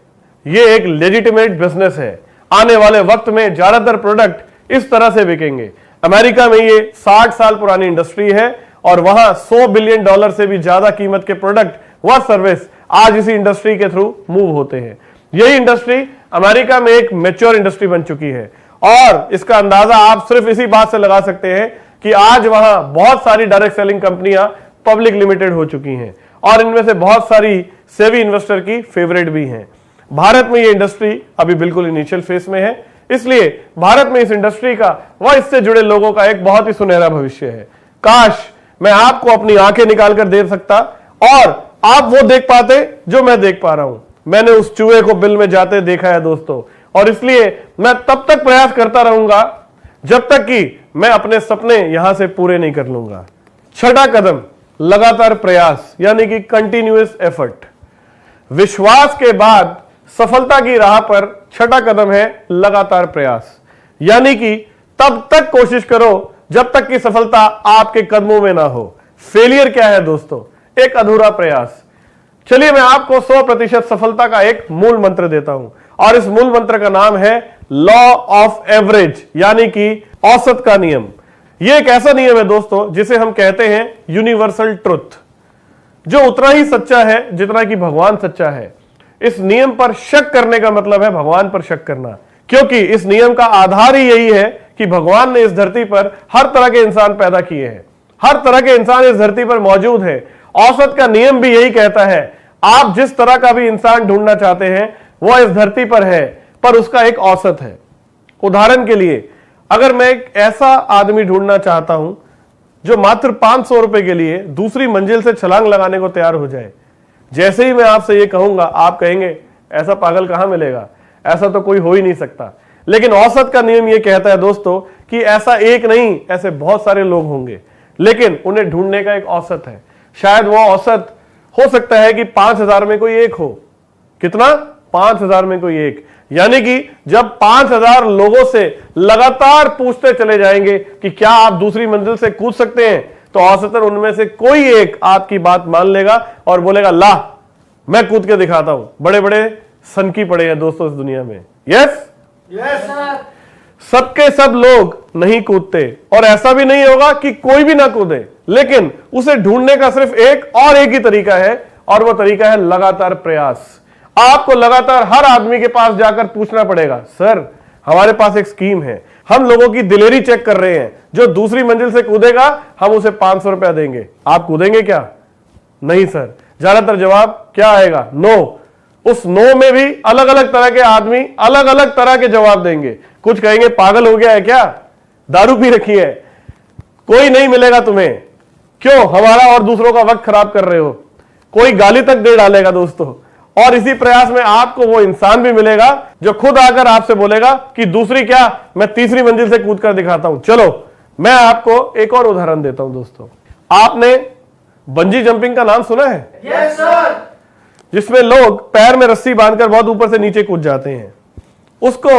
यह एक लेजिटिमेट बिजनेस है। आने वाले वक्त में ज्यादातर प्रोडक्ट इस तरह से बिकेंगे। अमेरिका में ये 60 साल पुरानी इंडस्ट्री है और वहां $100 बिलियन से भी ज्यादा कीमत के प्रोडक्ट व सर्विस आज इसी इंडस्ट्री के थ्रू मूव होते हैं। यही इंडस्ट्री अमेरिका में एक मैच्योर इंडस्ट्री बन चुकी है और इसका अंदाजा आप सिर्फ इसी बात से लगा सकते हैं कि आज वहां बहुत सारी डायरेक्ट सेलिंग कंपनियां पब्लिक लिमिटेड हो चुकी हैं और इनमें से बहुत सारी सेवी इन्वेस्टर की फेवरेट भी हैं। भारत में ये इंडस्ट्री अभी बिल्कुल इनिशियल फेज में है, इसलिए भारत में इस इंडस्ट्री का व इससे जुड़े लोगों का एक बहुत ही सुनहरा भविष्य है। काश मैं आपको अपनी आंखें निकालकर दे सकता और आप वो देख पाते जो मैं देख पा रहा हूं। मैंने उस चूहे को बिल में जाते देखा है दोस्तों, और इसलिए मैं तब तक प्रयास करता रहूंगा जब तक कि मैं अपने सपने यहां से पूरे नहीं कर लूंगा। छठा कदम, लगातार प्रयास यानी कि कंटिन्यूअस एफर्ट। विश्वास के बाद सफलता की राह पर छठा कदम है लगातार प्रयास, यानी कि तब तक कोशिश करो जब तक कि सफलता आपके कदमों में ना हो। फेलियर क्या है दोस्तों? एक अधूरा प्रयास। चलिए मैं आपको 100% सफलता का एक मूल मंत्र देता हूं और इस मूल मंत्र का नाम है लॉ ऑफ एवरेज, यानी कि औसत का नियम। यह एक ऐसा नियम है दोस्तों जिसे हम कहते हैं यूनिवर्सल ट्रुथ, जो उतना ही सच्चा है जितना कि भगवान सच्चा है। इस नियम पर शक करने का मतलब है भगवान पर शक करना, क्योंकि इस नियम का आधार ही यही है कि भगवान ने इस धरती पर हर तरह के इंसान पैदा किए हैं, हर तरह के इंसान इस धरती पर मौजूद है। औसत का नियम भी यही कहता है, आप जिस तरह का भी इंसान ढूंढना चाहते हैं वह इस धरती पर है, पर उसका एक औसत है। उदाहरण के लिए, अगर मैं एक ऐसा आदमी ढूंढना चाहता हूं जो मात्र 500 रुपए के लिए दूसरी मंजिल से छलांग लगाने को तैयार हो जाए, जैसे ही मैं आपसे यह कहूंगा आप कहेंगे ऐसा पागल कहां मिलेगा, ऐसा तो कोई हो ही नहीं सकता। लेकिन औसत का नियम यह कहता है दोस्तों कि ऐसा एक नहीं, ऐसे बहुत सारे लोग होंगे, लेकिन उन्हें ढूंढने का एक औसत है। शायद वो औसत हो सकता है कि 5000 में कोई एक हो। कितना? 5000 में कोई एक। यानी कि जब 5000 लोगों से लगातार पूछते चले जाएंगे कि क्या आप दूसरी मंजिल से कूद सकते हैं, तो औसतन उनमें से कोई एक आपकी बात मान लेगा और बोलेगा ला मैं कूद के दिखाता हूं। बड़े बड़े सनकी पड़े हैं दोस्तों इस दुनिया में। Yes yes sir. सबके सब लोग नहीं कूदते और ऐसा भी नहीं होगा कि कोई भी ना कूदे, लेकिन उसे ढूंढने का सिर्फ एक ही तरीका है और वह तरीका है लगातार प्रयास। आपको लगातार हर आदमी के पास जाकर पूछना पड़ेगा, सर हमारे पास एक स्कीम है, हम लोगों की दिलेरी चेक कर रहे हैं, जो दूसरी मंजिल से कूदेगा हम उसे 500 रुपया देंगे। आप कूदेंगे क्या? नहीं सर। ज्यादातर जवाब क्या आएगा? नो। उस नो में भी अलग अलग तरह के आदमी अलग अलग तरह के जवाब देंगे। कुछ कहेंगे पागल हो गया है क्या, दारू पी रखी है, कोई नहीं मिलेगा तुम्हें, क्यों हमारा और दूसरों का वक्त खराब कर रहे हो। कोई गाली तक दे डालेगा दोस्तों। और इसी प्रयास में आपको वो इंसान भी मिलेगा जो खुद आकर आपसे बोलेगा कि दूसरी क्या, मैं तीसरी मंजिल से कूद कर दिखाता हूं। चलो मैं आपको एक और उदाहरण देता हूं दोस्तों। आपने बंजी जंपिंग का नाम सुना है? Yes sir. जिसमें लोग पैर में रस्सी बांधकर बहुत ऊपर से नीचे कूद जाते हैं, उसको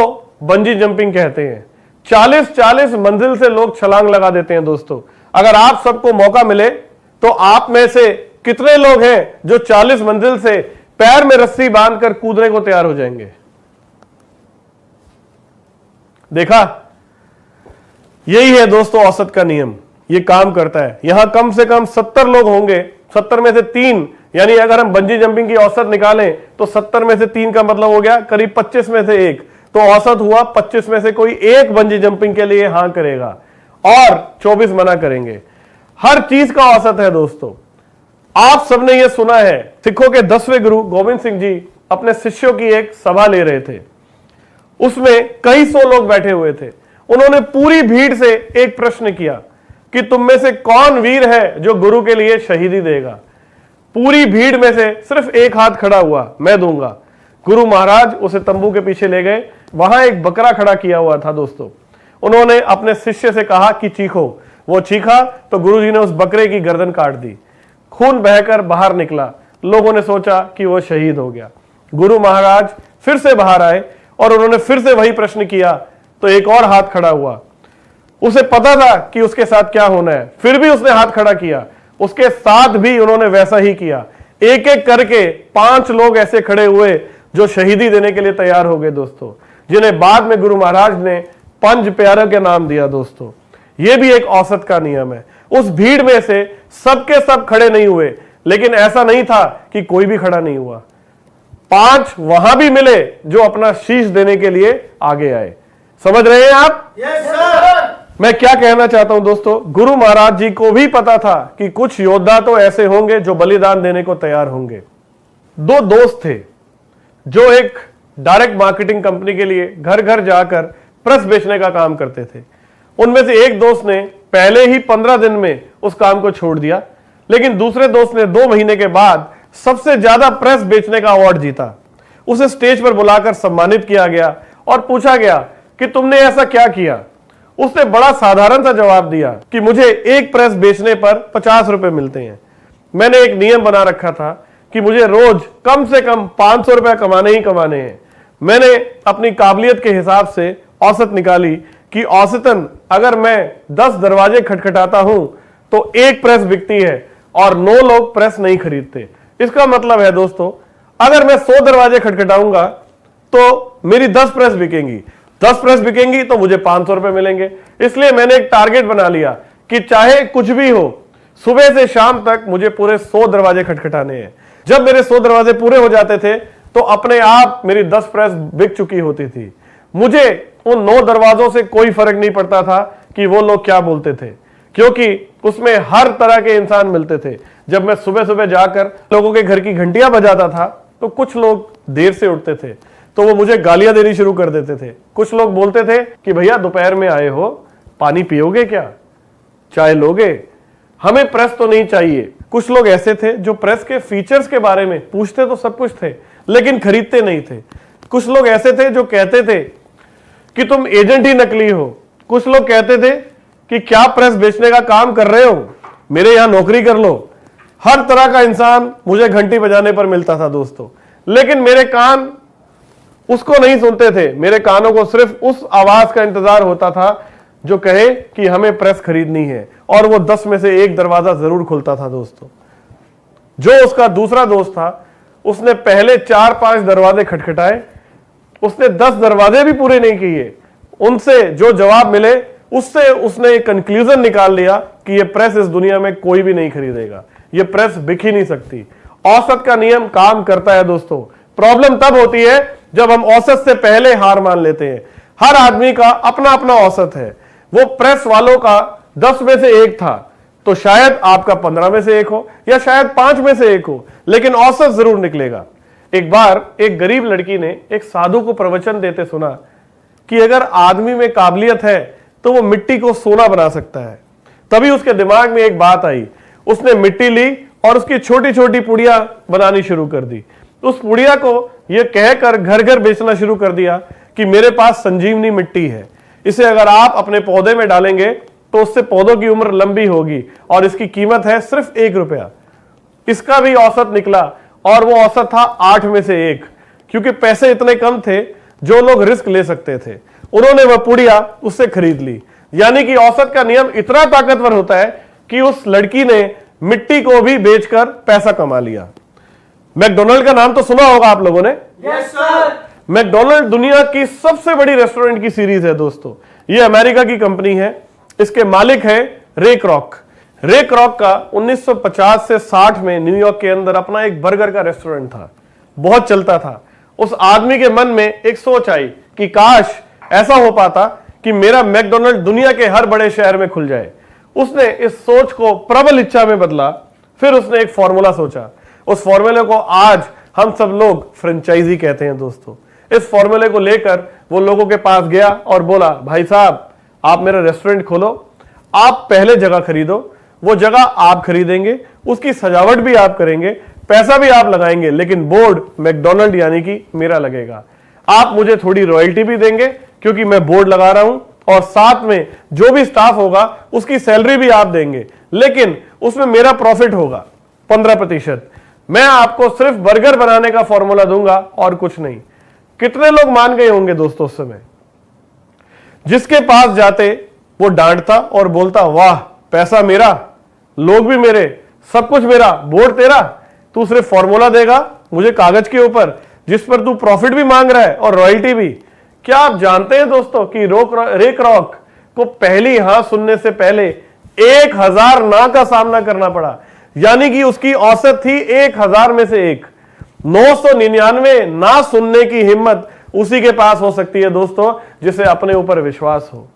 बंजी जंपिंग कहते हैं। 40-40 मंजिल से लोग छलांग लगा देते हैं दोस्तों। अगर आप सबको मौका मिले तो आप में से कितने लोग हैं जो 40 मंजिल से पैर में रस्सी बांधकर कूदने को तैयार हो जाएंगे? देखा, यही है दोस्तों औसत का नियम। ये काम करता है। यहां कम से कम 70 लोग होंगे, 70 में से 3, यानी अगर हम बंजी जंपिंग की औसत निकालें तो 70 में से 3 का मतलब हो गया करीब 25 में से 1, तो औसत हुआ 25 में से कोई एक बंजी जंपिंग के लिए हां करेगा और 24 मना करेंगे। हर चीज का औसत है दोस्तों। आप सबने यह सुना है, सिखों के 10वें गुरु गोविंद सिंह जी अपने शिष्यों की एक सभा ले रहे थे। उसमें कई सौ लोग बैठे हुए थे। उन्होंने पूरी भीड़ से एक प्रश्न किया कि तुम में से कौन वीर है जो गुरु के लिए शहीदी देगा। पूरी भीड़ में से सिर्फ एक हाथ खड़ा हुआ, मैं दूंगा। गुरु महाराज उसे तंबू के पीछे ले गए। वहां एक बकरा खड़ा किया हुआ था दोस्तों। उन्होंने अपने शिष्य से कहा कि चीखो। वो चीखा तो गुरुजी ने उस बकरे की गर्दन काट दी। खून बहकर बाहर निकला। लोगों ने सोचा कि वो शहीद हो गया। गुरु महाराज फिर से बाहर आए और उन्होंने फिर से वही प्रश्न किया तो एक और हाथ खड़ा हुआ। उसे पता था कि उसके साथ क्या होना है, फिर भी उसने हाथ खड़ा किया। उसके साथ भी उन्होंने वैसा ही किया। एक एक करके 5 लोग ऐसे खड़े हुए जो शहीदी देने के लिए तैयार हो गए दोस्तों, जिन्हें बाद में गुरु महाराज ने 5 प्यारों के नाम दिया दोस्तों। यह भी एक औसत का नियम है। उस भीड़ में से सबके सब खड़े नहीं हुए, लेकिन ऐसा नहीं था कि कोई भी खड़ा नहीं हुआ। 5 वहां भी मिले जो अपना शीश देने के लिए आगे आए। समझ रहे हैं आप? Yes sir. मैं क्या कहना चाहता हूं दोस्तों, गुरु महाराज जी को भी पता था कि कुछ योद्धा तो ऐसे होंगे जो बलिदान देने को तैयार होंगे। 2 दोस्त थे जो एक डायरेक्ट मार्केटिंग कंपनी के लिए घर घर जाकर प्रेस बेचने का काम करते थे। उनमें से एक दोस्त ने पहले ही 15 दिन में उस काम को छोड़ दिया, लेकिन दूसरे दोस्त ने 2 महीने के बाद सबसे ज्यादा प्रेस बेचने का अवार्ड जीता। उसे स्टेज पर बुलाकर सम्मानित किया गया और पूछा गया कि तुमने ऐसा क्या किया। उसने बड़ा साधारण सा जवाब दिया कि मुझे एक प्रेस बेचने पर 50 रुपए मिलते हैं। मैंने एक नियम बना रखा था कि मुझे रोज कम से कम 500 रुपए कमाने ही कमाने हैं। मैंने अपनी काबिलियत के हिसाब से औसत निकाली कि औसतन अगर मैं 10 दरवाजे खटखटाता हूं तो एक प्रेस बिकती है और 9 लोग प्रेस नहीं खरीदते। इसका मतलब है दोस्तों, अगर मैं 100 दरवाजे खटखटाऊंगा तो मेरी 10 प्रेस बिकेंगी, 10 प्रेस बिकेंगी तो मुझे 500 रुपए मिलेंगे। इसलिए मैंने एक टारगेट बना लिया कि चाहे कुछ भी हो, सुबह से शाम तक मुझे पूरे 100 दरवाजे खटखटाने हैं। जब मेरे 100 दरवाजे पूरे हो जाते थे तो अपने आप मेरी 10 प्रेस बिक चुकी होती थी। मुझे उन 9 दरवाजों से कोई फर्क नहीं पड़ता था कि वो लोग क्या बोलते थे, क्योंकि उसमें हर तरह के इंसान मिलते थे। जब मैं सुबह सुबह जाकर लोगों के घर की घंटियां बजाता था तो कुछ लोग देर से उठते थे तो वो मुझे गालियां देनी शुरू कर देते थे। कुछ लोग बोलते थे कि भैया दोपहर में आए हो, पानी पियोगे क्या, चाय लोगे, हमें प्रेस तो नहीं चाहिए। कुछ लोग ऐसे थे जो प्रेस के फीचर्स के बारे में पूछते तो सब कुछ थे लेकिन खरीदते नहीं थे। कुछ लोग ऐसे थे जो कहते थे कि तुम एजेंट ही नकली हो। कुछ लोग कहते थे कि क्या प्रेस बेचने का काम कर रहे हो, मेरे यहां नौकरी कर लो। हर तरह का इंसान मुझे घंटी बजाने पर मिलता था दोस्तों, लेकिन मेरे कान उसको नहीं सुनते थे। मेरे कानों को सिर्फ उस आवाज का इंतजार होता था जो कहे कि हमें प्रेस खरीदनी है, और वो 10 में से एक दरवाजा जरूर खुलता था दोस्तों। जो उसका दूसरा दोस्त था उसने पहले 4-5 दरवाजे खटखटाए, उसने 10 दरवाजे भी पूरे नहीं किए। उनसे जो जवाब मिले उससे उसने एक कंक्लूजन निकाल लिया कि ये प्रेस इस दुनिया में कोई भी नहीं खरीदेगा, ये प्रेस बिक ही नहीं सकती। औसत का नियम काम करता है दोस्तों। प्रॉब्लम तब होती है जब हम औसत से पहले हार मान लेते हैं। हर आदमी का अपना अपना औसत है। वो प्रेस वालों का 10 में से 1 था तो शायद आपका 15 में से 1 हो या शायद 5 में से 1 हो, लेकिन औसत जरूर निकलेगा। एक बार एक गरीब लड़की ने एक साधु को प्रवचन देते सुना कि अगर आदमी में काबिलियत है तो वो मिट्टी को सोना बना सकता है। तभी उसके दिमाग में एक बात आई। उसने मिट्टी ली और उसकी छोटी छोटी पुड़िया बनानी शुरू कर दी। उस पुड़िया को यह कहकर घर घर बेचना शुरू कर दिया कि मेरे पास संजीवनी मिट्टी है, इसे अगर आप अपने पौधे में डालेंगे तो उससे पौधों की उम्र लंबी होगी और इसकी कीमत है सिर्फ 1 रुपया। इसका भी औसत निकला और वो औसत था 8 में से 1, क्योंकि पैसे इतने कम थे जो लोग रिस्क ले सकते थे। उन्होंने वह पुड़िया उससे खरीद ली। यानी कि औसत का नियम इतना ताकतवर होता है कि उस लड़की ने मिट्टी को भी बेचकर पैसा कमा लिया। मैकडोनल्ड का नाम तो सुना होगा आप लोगों ने। Yes sir. मैकडोनल्ड दुनिया की सबसे बड़ी रेस्टोरेंट की सीरीज है दोस्तों। यह अमेरिका की कंपनी है। इसके मालिक है रे क्रॉक। रे क्रॉक का 1950 से 60 में न्यूयॉर्क के अंदर अपना एक बर्गर का रेस्टोरेंट था, बहुत चलता था। उस आदमी के मन में एक सोच आई कि काश ऐसा हो पाता कि मेरा मैकडोनल्ड दुनिया के हर बड़े शहर में खुल जाए। उसने इस सोच को प्रबल इच्छा में बदला। फिर उसने एक फॉर्मूला सोचा। उस फॉर्मूले को आज हम सब लोग फ्रेंचाइजी कहते हैं दोस्तों। इस फॉर्मूले को लेकर वो लोगों के पास गया और बोला, भाई साहब आप मेरा रेस्टोरेंट खोलो, आप पहले जगह खरीदो, वो जगह आप खरीदेंगे, उसकी सजावट भी आप करेंगे, पैसा भी आप लगाएंगे, लेकिन बोर्ड मैकडोनल्ड यानी कि मेरा लगेगा। आप मुझे थोड़ी रॉयल्टी भी देंगे क्योंकि मैं बोर्ड लगा रहा हूं, और साथ में जो भी स्टाफ होगा उसकी सैलरी भी आप देंगे, लेकिन उसमें मेरा प्रॉफिट होगा 15%। मैं आपको सिर्फ बर्गर बनाने का फॉर्मूला दूंगा और कुछ नहीं। कितने लोग मान गए होंगे दोस्तों उस समय? जिसके पास जाते वो डांटता और बोलता, वाह पैसा मेरा, लोग भी मेरे, सब कुछ मेरा, बोर्ड तेरा। तू सिर्फ फॉर्मूला देगा मुझे कागज के ऊपर, जिस पर तू प्रॉफिट भी मांग रहा है और रॉयल्टी भी। क्या आप जानते हैं दोस्तों कि रे क्रॉक को पहली हां सुनने से पहले 1000 ना का सामना करना पड़ा, यानी कि उसकी औसत थी 1000 में से 1। 999 ना सुनने की हिम्मत उसी के पास हो सकती है दोस्तों, जिसे अपने ऊपर विश्वास हो।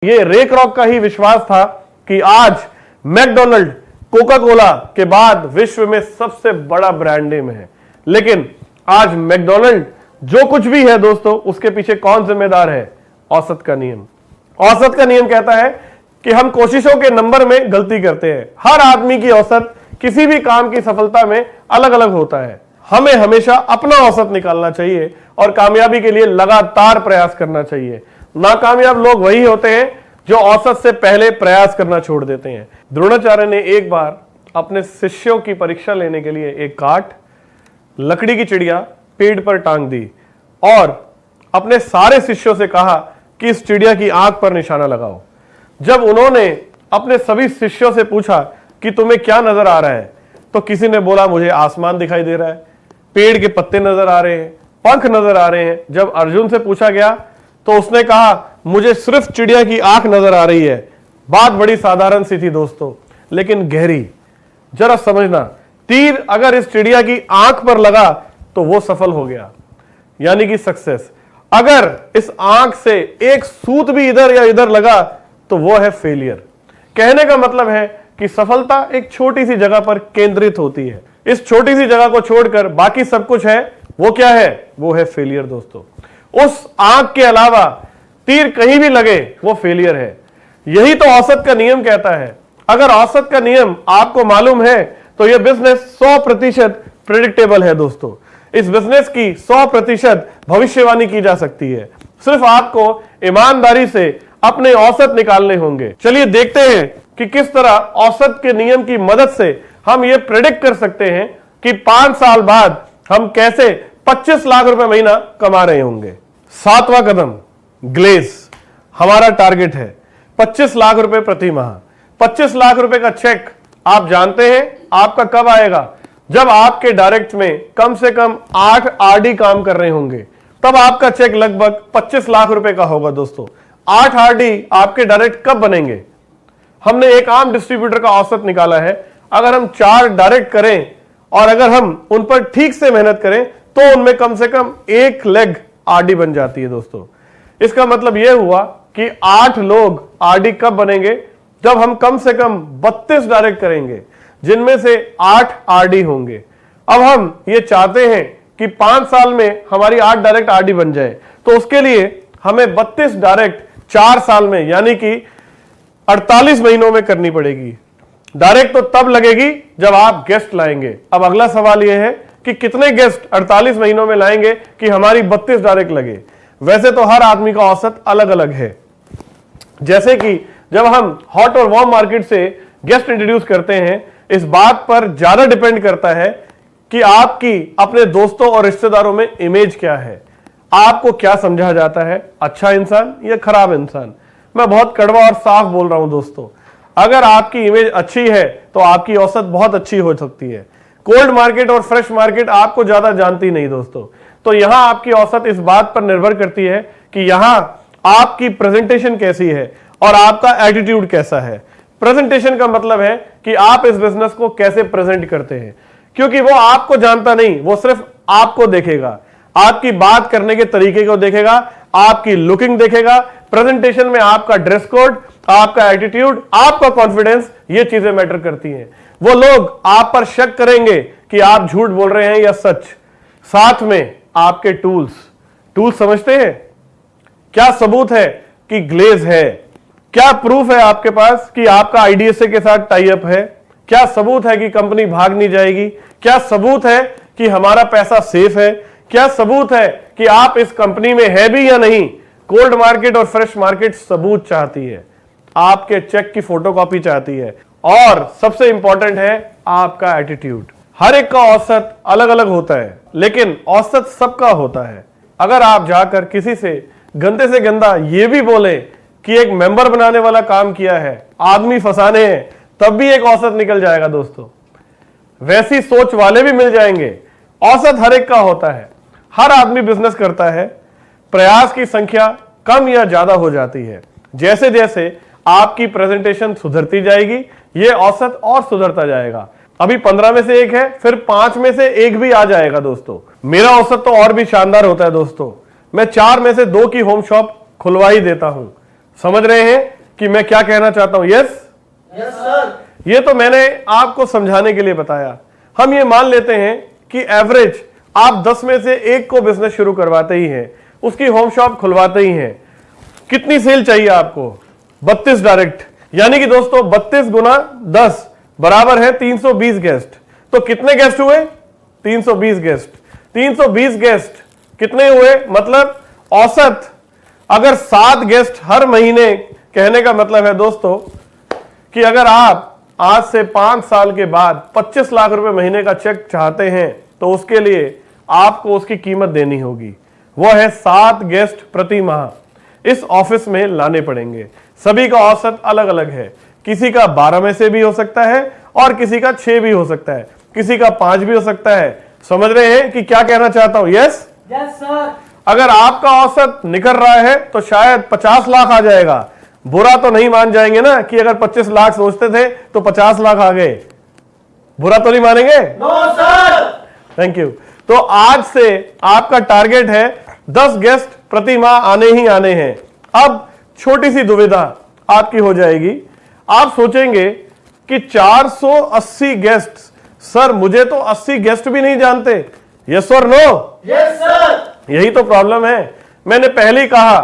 ये रे क्रॉक का ही विश्वास था कि आज मैकडोनल्ड कोका कोला के बाद विश्व में सबसे बड़ा ब्रांड नेम है। लेकिन आज मैकडोनल्ड जो कुछ भी है दोस्तों, उसके पीछे कौन जिम्मेदार है? औसत का नियम। औसत का नियम कहता है कि हम कोशिशों के नंबर में गलती करते हैं। हर आदमी की औसत किसी भी काम की सफलता में अलग अलग होता है। हमें हमेशा अपना औसत निकालना चाहिए और कामयाबी के लिए लगातार प्रयास करना चाहिए। नाकामयाब लोग वही होते हैं जो औसत से पहले प्रयास करना छोड़ देते हैं। द्रोणाचार्य ने एक बार अपने शिष्यों की परीक्षा लेने के लिए एक काठ, लकड़ी की चिड़िया पेड़ पर टांग दी और अपने सारे शिष्यों से कहा कि इस चिड़िया की आंख पर निशाना लगाओ। जब उन्होंने अपने सभी शिष्यों से पूछा कि तुम्हें क्या नजर आ रहा है, तो किसी ने बोला मुझे आसमान दिखाई दे रहा है, पेड़ के पत्ते नजर आ रहे हैं, पंख नजर आ रहे हैं। जब अर्जुन से पूछा गया तो उसने कहा मुझे सिर्फ चिड़िया की आंख नजर आ रही है। बात बड़ी साधारण सी थी दोस्तों, लेकिन गहरी। जरा समझना, तीर अगर इस चिड़िया की आंख पर लगा तो वो सफल हो गया, यानी कि सक्सेस। अगर इस आंख से एक सूत भी इधर या इधर लगा तो वो है फेलियर। कहने का मतलब है कि सफलता एक छोटी सी जगह पर केंद्रित होती है। इस छोटी सी जगह को छोड़कर बाकी सब कुछ है, वो क्या है? वो है फेलियर दोस्तों। उस आंख के अलावा तीर कहीं भी लगे वो फेलियर है। यही तो औसत का नियम कहता है। अगर औसत का नियम आपको मालूम है तो यह बिजनेस 100% प्रेडिक्टेबल है दोस्तों। इस बिजनेस की 100% भविष्यवाणी की जा सकती है। सिर्फ आपको ईमानदारी से अपने औसत निकालने होंगे। चलिए देखते हैं कि किस तरह औसत के नियम की मदद से हम ये प्रेडिक्ट कर सकते हैं कि 5 साल बाद हम कैसे 25 लाख रुपए महीना कमा रहे होंगे। 7वां कदम, ग्लेज। हमारा टारगेट है 25 लाख रुपए प्रति माह। 25 लाख रुपए का चेक आप जानते हैं आपका कब आएगा? जब आपके डायरेक्ट में कम से कम 8 आरडी काम कर रहे होंगे, तब आपका चेक लगभग 25 लाख रुपए का होगा दोस्तों। 8 आरडी आपके डायरेक्ट कब बनेंगे? हमने एक आम डिस्ट्रीब्यूटर का औसत निकाला है। अगर हम 4 डायरेक्ट करें और अगर हम उन पर ठीक से मेहनत करें तो उनमें कम से कम 1 लेग आरडी बन जाती है दोस्तों। इसका मतलब यह हुआ कि 8 लोग आरडी कब बनेंगे? जब हम कम से कम 32 डायरेक्ट करेंगे, जिनमें से 8 आरडी होंगे। अब हम ये चाहते हैं कि 5 साल में हमारी 8 डायरेक्ट आरडी बन जाए, तो उसके लिए हमें 32 डायरेक्ट 4 साल में यानी कि 48 महीनों में करनी पड़ेगी। डायरेक्ट तो तब लगेगी जब आप गेस्ट लाएंगे। अब अगला सवाल यह है कि कितने गेस्ट 48 महीनों में लाएंगे कि हमारी 32 डायरेक्ट लगे। वैसे तो हर आदमी का औसत अलग अलग है। जैसे कि जब हम हॉट और वार्म मार्केट से गेस्ट इंट्रोड्यूस करते हैं, इस बात पर ज्यादा डिपेंड करता है कि आपकी अपने दोस्तों और रिश्तेदारों में इमेज क्या है। आपको क्या समझा जाता है, अच्छा इंसान या खराब इंसान? मैं बहुत कड़वा और साफ बोल रहा हूं दोस्तों। अगर आपकी इमेज अच्छी है तो आपकी औसत बहुत अच्छी हो सकती है। कोल्ड मार्केट और फ्रेश मार्केट आपको ज्यादा जानती नहीं दोस्तों। तो यहां आपकी औसत इस बात पर निर्भर करती है कि यहां आपकी प्रेजेंटेशन कैसी है और आपका एटीट्यूड कैसा है। प्रेजेंटेशन का मतलब है कि आप इस बिजनेस को कैसे प्रेजेंट करते हैं, क्योंकि वो आपको जानता नहीं, वो सिर्फ आपको देखेगा, आपकी बात करने के तरीके को देखेगा, आपकी लुकिंग देखेगा। प्रेजेंटेशन में आपका ड्रेस कोड, आपका एटीट्यूड, आपका कॉन्फिडेंस, ये चीजें मैटर करती हैं। वो लोग आप पर शक करेंगे कि आप झूठ बोल रहे हैं या सच। साथ में आपके टूल्स समझते हैं? क्या सबूत है कि ग्लेज है? क्या प्रूफ है आपके पास कि आपका आईडीएसए के साथ टाई अप है? क्या सबूत है कि कंपनी भाग नहीं जाएगी? क्या सबूत है कि हमारा पैसा सेफ है? क्या सबूत है कि आप इस कंपनी में है भी या नहीं? कोल्ड मार्केट और फ्रेश मार्केट सबूत चाहती है, आपके चेक की फोटोकॉपी चाहती है, और सबसे इंपॉर्टेंट है आपका एटीट्यूड। हर एक का औसत अलग अलग होता है, लेकिन औसत सबका होता है। अगर आप जाकर किसी से गंदे से गंदा ये भी बोले कि एक मेंबर बनाने वाला काम किया है, आदमी फंसाने हैं, तब भी एक औसत निकल जाएगा दोस्तों। वैसी सोच वाले भी मिल जाएंगे। औसत हर एक का होता है, हर आदमी बिजनेस करता है, प्रयास की संख्या कम या ज्यादा हो जाती है। जैसे जैसे आपकी प्रेजेंटेशन सुधरती जाएगी, यह औसत और सुधरता जाएगा। अभी 15 में से एक है, फिर 5 में से एक भी आ जाएगा दोस्तों। मेरा औसत तो और भी शानदार होता है दोस्तों, मैं 4 में से 2 की होम शॉप खुलवा ही देता हूं। समझ रहे हैं कि मैं क्या कहना चाहता हूं? Yes yes sir. ये तो मैंने आपको समझाने के लिए बताया। हम ये मान लेते हैं कि एवरेज आप 10 में से एक को बिजनेस शुरू करवाते ही हैं, उसकी होम शॉप खुलवाते ही हैं। कितनी सेल चाहिए आपको? 32 डायरेक्ट, यानी कि दोस्तों 32 गुना 10 बराबर है 320 गेस्ट। तो कितने गेस्ट हुए? 320 गेस्ट। 320 गेस्ट कितने हुए? मतलब औसत अगर 7 गेस्ट हर महीने, कहने का मतलब है दोस्तों कि अगर आप आज से 5 साल के बाद 25 लाख रुपए महीने का चेक चाहते हैं तो उसके लिए आपको उसकी कीमत देनी होगी। वो है 7 गेस्ट प्रति माह इस ऑफिस में लाने पड़ेंगे। सभी का औसत अलग अलग है, किसी का 12 में से भी हो सकता है और किसी का 6 भी हो सकता है, किसी का 5 भी हो सकता है। समझ रहे हैं कि क्या कहना चाहता हूं? Yes yes sir. अगर आपका औसत निकल रहा है तो शायद 50 लाख आ जाएगा। बुरा तो नहीं मान जाएंगे ना कि अगर 25 लाख सोचते थे तो 50 लाख आ गए? बुरा तो नहीं मानेंगे? No sir. Thank you. तो आज से आपका टारगेट है 10 गेस्ट प्रति माह आने ही आने हैं। अब छोटी सी दुविधा आपकी हो जाएगी, आप सोचेंगे कि 480 गेस्ट, सर मुझे तो 80 गेस्ट भी नहीं जानते। Yes or no? Yes sir. यही तो प्रॉब्लम है। मैंने पहले ही कहा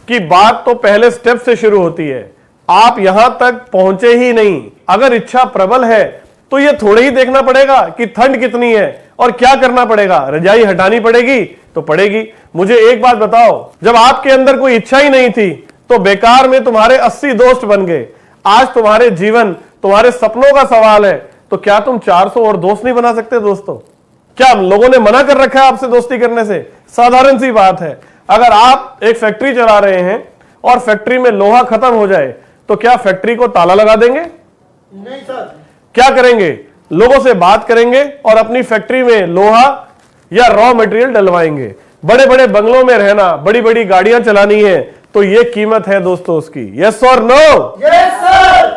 कि बात तो पहले स्टेप से शुरू होती है। आप यहां तक पहुंचे ही नहीं। अगर इच्छा प्रबल है तो यह थोड़े ही देखना पड़ेगा कि ठंड कितनी है और क्या करना पड़ेगा। रजाई हटानी पड़ेगी तो पड़ेगी। मुझे एक बात बताओ, जब आपके अंदर कोई इच्छा ही नहीं थी तो बेकार में तुम्हारे 80 दोस्त बन गए। आज तुम्हारे जीवन, तुम्हारे सपनों का सवाल है, तो क्या तुम 400 और दोस्त नहीं बना सकते? दोस्तों क्या लोगों ने मना कर रखा है आपसे दोस्ती करने से? साधारण सी बात है। अगर आप एक फैक्ट्री चला रहे हैं और फैक्ट्री में लोहा खत्म हो जाए तो क्या फैक्ट्री को ताला लगा देंगे? नहीं सर। क्या करेंगे? लोगों से बात करेंगे और अपनी फैक्ट्री में लोहा या रॉ मटेरियल डलवाएंगे। बड़े बड़े बंगलों में रहना, बड़ी बड़ी गाड़ियां चलानी है, तो यह कीमत है दोस्तों उसकी। Yes or no? Yes sir.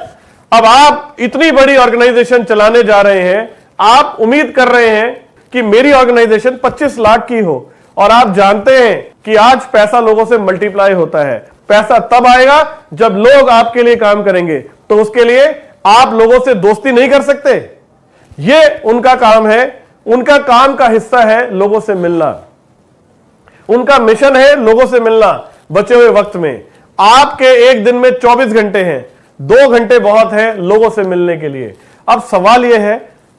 अब आप इतनी बड़ी ऑर्गेनाइजेशन चलाने जा रहे हैं, आप उम्मीद कर रहे हैं कि मेरी ऑर्गेनाइजेशन 25 लाख की हो, और आप जानते हैं कि आज पैसा लोगों से मल्टीप्लाई होता है। पैसा तब आएगा जब लोग आपके लिए काम करेंगे, तो उसके लिए आप लोगों से दोस्ती नहीं कर सकते। यह उनका काम है, उनका काम का हिस्सा है लोगों से मिलना, उनका मिशन है लोगों से मिलना। बचे हुए वक्त में आपके एक दिन में 24 घंटे हैं, 2 घंटे बहुत है लोगों से मिलने के लिए। अब सवाल यह है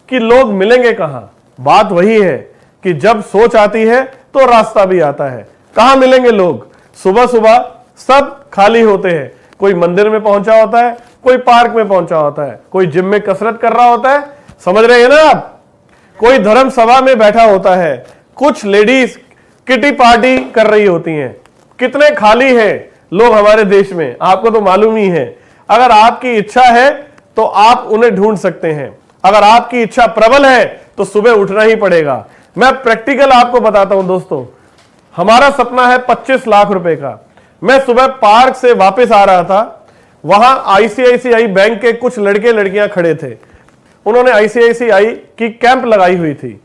कि लोग मिलेंगे कहां? बात वही है कि जब सोच आती है तो रास्ता भी आता है। कहां मिलेंगे लोग? सुबह सुबह सब खाली होते हैं। कोई मंदिर में पहुंचा होता है, कोई पार्क में पहुंचा होता है, कोई जिम में कसरत कर रहा होता है। समझ रहे हैं ना आप? कोई धर्म सभा में बैठा होता है, कुछ लेडीज किटी पार्टी कर रही होती हैं। कितने खाली हैं लोग हमारे देश में, आपको तो मालूम ही है। अगर आपकी इच्छा है तो आप उन्हें ढूंढ सकते हैं। अगर आपकी इच्छा प्रबल है तो सुबह उठना ही पड़ेगा। मैं प्रैक्टिकल आपको बताता हूं दोस्तों, हमारा सपना है 25 लाख रुपए का। मैं सुबह पार्क से वापस आ रहा था, वहां आईसीआईसीआई बैंक के कुछ लड़के लड़कियां खड़े थे। उन्होंने आईसीआईसीआई की कैंप लगाई हुई थी।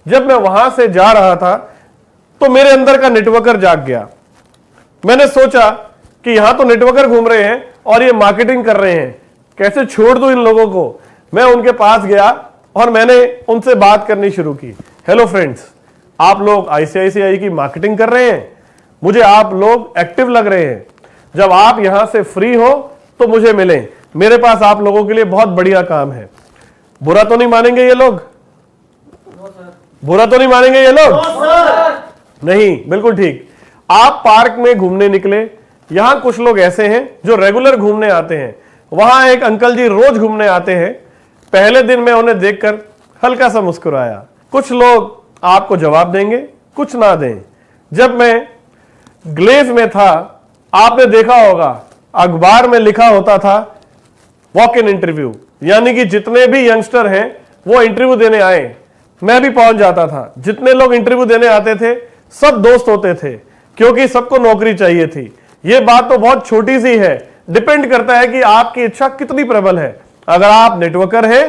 जब मैं वहां से जा रहा था तो मेरे अंदर का नेटवर्कर जाग गया। मैंने सोचा कि यहां तो नेटवर्कर घूम रहे हैं और ये मार्केटिंग कर रहे हैं, कैसे छोड़ दूं इन लोगों को। मैं उनके पास गया और मैंने उनसे बात करनी शुरू की। हेलो फ्रेंड्स, आप लोग आईसीआईसीआई की मार्केटिंग कर रहे हैं, मुझे आप लोग एक्टिव लग रहे हैं। जब आप यहां से फ्री हो तो मुझे मिलें, मेरे पास आप लोगों के लिए बहुत बढ़िया काम है। बुरा तो नहीं मानेंगे ये लोग? बुरा तो नहीं मानेंगे ये लोग? नहीं, बिल्कुल ठीक। आप पार्क में घूमने निकले, यहां कुछ लोग ऐसे हैं जो रेगुलर घूमने आते हैं। वहां एक अंकल जी रोज घूमने आते हैं। पहले दिन मैं उन्हें देखकर हल्का सा मुस्कुराया। कुछ लोग आपको जवाब देंगे, कुछ ना दें। जब मैं ग्लेज में था, आपने देखा होगा अखबार में लिखा होता था वॉक इन इंटरव्यू, यानी कि जितने भी यंगस्टर हैं वो इंटरव्यू देने आए, मैं भी पहुंच जाता था। जितने लोग इंटरव्यू देने आते थे सब दोस्त होते थे, क्योंकि सबको नौकरी चाहिए थी। ये बात तो बहुत छोटी सी है, डिपेंड करता है कि आपकी इच्छा कितनी प्रबल है। अगर आप नेटवर्कर हैं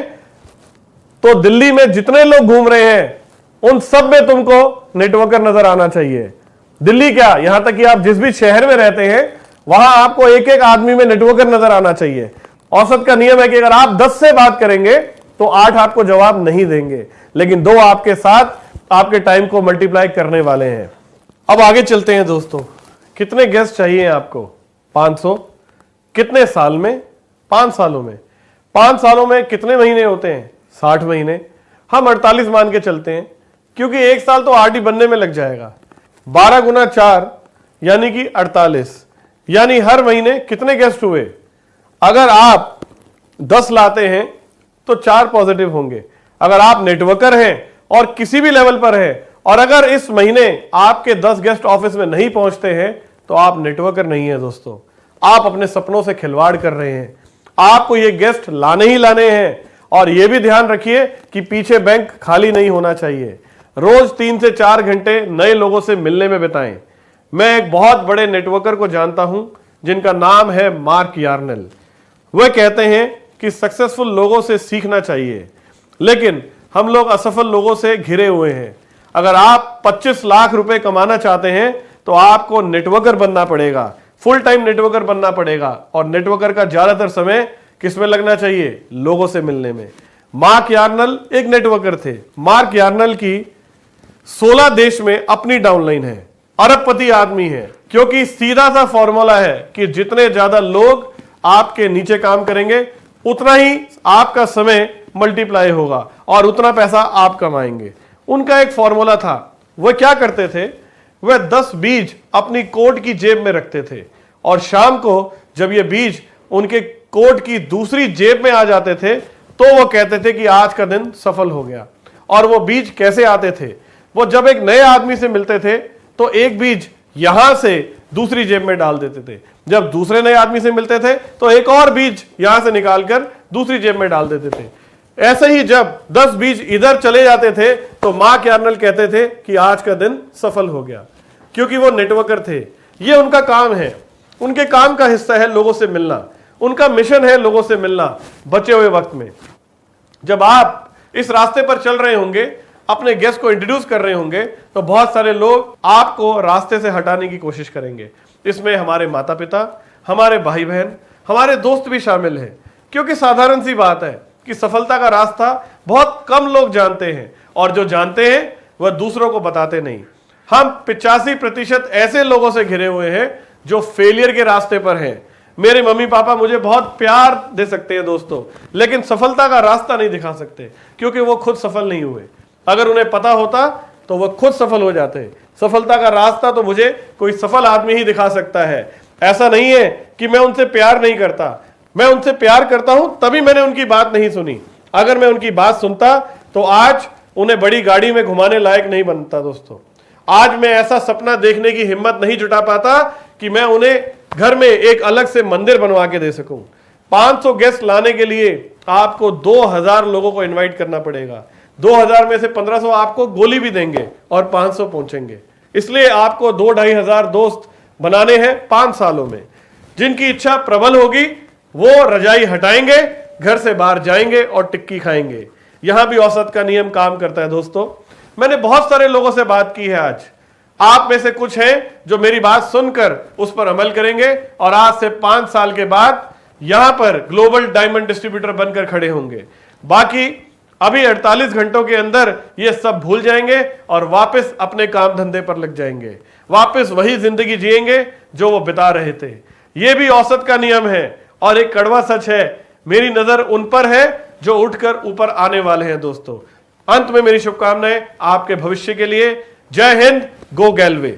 तो दिल्ली में जितने लोग घूम रहे हैं उन सब में तुमको नेटवर्कर नजर आना चाहिए। दिल्ली क्या, यहां तक कि आप जिस भी शहर में रहते हैं वहां आपको एक एक आदमी में नेटवर्कर नजर आना चाहिए। औसत का नियम है कि अगर आप 10 से बात करेंगे तो 8 आपको जवाब नहीं देंगे, लेकिन 2 आपके साथ आपके टाइम को मल्टीप्लाई करने वाले हैं। अब आगे चलते हैं दोस्तों। कितने गेस्ट चाहिए आपको? 500। कितने साल में? 5 सालों में। 5 सालों में कितने महीने होते हैं? 60 महीने। हम 48 मान के चलते हैं, क्योंकि 1 साल तो आरडी बनने में लग जाएगा। 12 गुना 4 यानी कि 48, यानी हर महीने कितने गेस्ट हुए? अगर आप 10 लाते हैं तो 4 पॉजिटिव होंगे। अगर आप नेटवर्कर हैं और किसी भी लेवल पर हैं और अगर इस महीने आपके 10 गेस्ट ऑफिस में नहीं पहुंचते हैं तो आप नेटवर्कर नहीं है दोस्तों। आप अपने सपनों से खिलवाड़ कर रहे हैं। आपको ये गेस्ट लाने ही लाने हैं, और ये भी ध्यान रखिए कि पीछे बैंक खाली नहीं होना चाहिए। रोज 3 से 4 घंटे नए लोगों से मिलने में बिताएं। मैं एक बहुत बड़े नेटवर्कर को जानता हूं जिनका नाम है मार्क यार्नेल। वह कहते हैं कि सक्सेसफुल लोगों से सीखना चाहिए, लेकिन हम लोग असफल लोगों से घिरे हुए हैं। अगर आप 25 लाख रुपए कमाना चाहते हैं तो आपको नेटवर्कर बनना पड़ेगा, फुल टाइम नेटवर्कर बनना पड़ेगा। और नेटवर्कर का ज्यादातर समय किसमें लगना चाहिए? लोगों से मिलने में। मार्क यार्नेल एक नेटवर्कर थे। मार्क यार्नेल की 16 देश में अपनी डाउनलाइन है, अरबपति आदमी है, क्योंकि सीधा सा फॉर्मूला है कि जितने ज्यादा लोग आपके नीचे काम करेंगे उतना ही आपका समय मल्टीप्लाई होगा और उतना पैसा आप कमाएंगे। उनका एक फॉर्मूला था। वह क्या करते थे? वह 10 बीज अपनी कोट की जेब में रखते थे, और शाम को जब ये बीज उनके कोट की दूसरी जेब में आ जाते थे तो वो कहते थे कि आज का दिन सफल हो गया। और वो बीज कैसे आते थे? वो जब एक नए आदमी से मिलते थे तो एक बीज यहां से दूसरी जेब में डाल देते थे। जब दूसरे नए आदमी से मिलते थे तो एक और बीज यहां से निकालकर दूसरी जेब में डाल देते थे। ऐसे ही जब 10 बीज इधर चले जाते थे तो मार्क यार्नेल कहते थे कि आज का दिन सफल हो गया, क्योंकि वो नेटवर्कर थे। ये उनका काम है, उनके काम का हिस्सा है लोगों से मिलना। उनका मिशन है लोगों से मिलना बचे हुए वक्त में। जब आप इस रास्ते पर चल रहे होंगे, अपने गेस्ट को इंट्रोड्यूस कर रहे होंगे, तो बहुत सारे लोग आपको रास्ते से हटाने की कोशिश करेंगे। इसमें हमारे माता पिता, हमारे भाई बहन, हमारे दोस्त भी शामिल हैं, क्योंकि साधारण सी बात है कि सफलता का रास्ता बहुत कम लोग जानते हैं, और जो जानते हैं वह दूसरों को बताते नहीं। हम 85% ऐसे लोगों से घिरे हुए हैं जो फेलियर के रास्ते पर हैं। मेरे मम्मी पापा मुझे बहुत प्यार दे सकते हैं दोस्तों, लेकिन सफलता का रास्ता नहीं दिखा सकते, क्योंकि वो खुद सफल नहीं हुए। अगर उन्हें पता होता तो वह खुद सफल हो जाते। सफलता का रास्ता तो मुझे कोई सफल आदमी ही दिखा सकता है। ऐसा नहीं है कि मैं उनसे प्यार नहीं करता, मैं उनसे प्यार करता हूं, तभी मैंने उनकी बात नहीं सुनी। अगर मैं उनकी बात सुनता तो आज उन्हें बड़ी गाड़ी में घुमाने लायक नहीं बनता दोस्तों। आज मैं ऐसा सपना देखने की हिम्मत नहीं जुटा पाता कि मैं उन्हें घर में एक अलग से मंदिर बनवा के दे सकूं। 500 गेस्ट लाने के लिए आपको 2000 लोगों को इनवाइट करना पड़ेगा। 2000 में से 1500 आपको गोली भी देंगे और 500 पहुंचेंगे। इसलिए आपको 2-2500 दोस्त बनाने हैं 5 सालों में। जिनकी इच्छा प्रबल होगी वो रजाई हटाएंगे, घर से बाहर जाएंगे और टिक्की खाएंगे। यहां भी औसत का नियम काम करता है दोस्तों। मैंने बहुत सारे लोगों से बात की है आज। आप में से कुछ हैं जो मेरी बात सुनकर उस पर अमल करेंगे और आज से 5 साल के बाद यहां पर ग्लोबल डायमंड डिस्ट्रीब्यूटर बनकर खड़े होंगे। बाकी अभी 48 घंटों के अंदर ये सब भूल जाएंगे और वापस अपने काम धंधे पर लग जाएंगे, वापस वही जिंदगी जिएंगे जो वो बिता रहे थे। ये भी औसत का नियम है और एक कड़वा सच है। मेरी नजर उन पर है जो उठकर ऊपर आने वाले हैं दोस्तों। अंत में मेरी शुभकामनाएं आपके भविष्य के लिए। जय हिंद, गो गैलवे।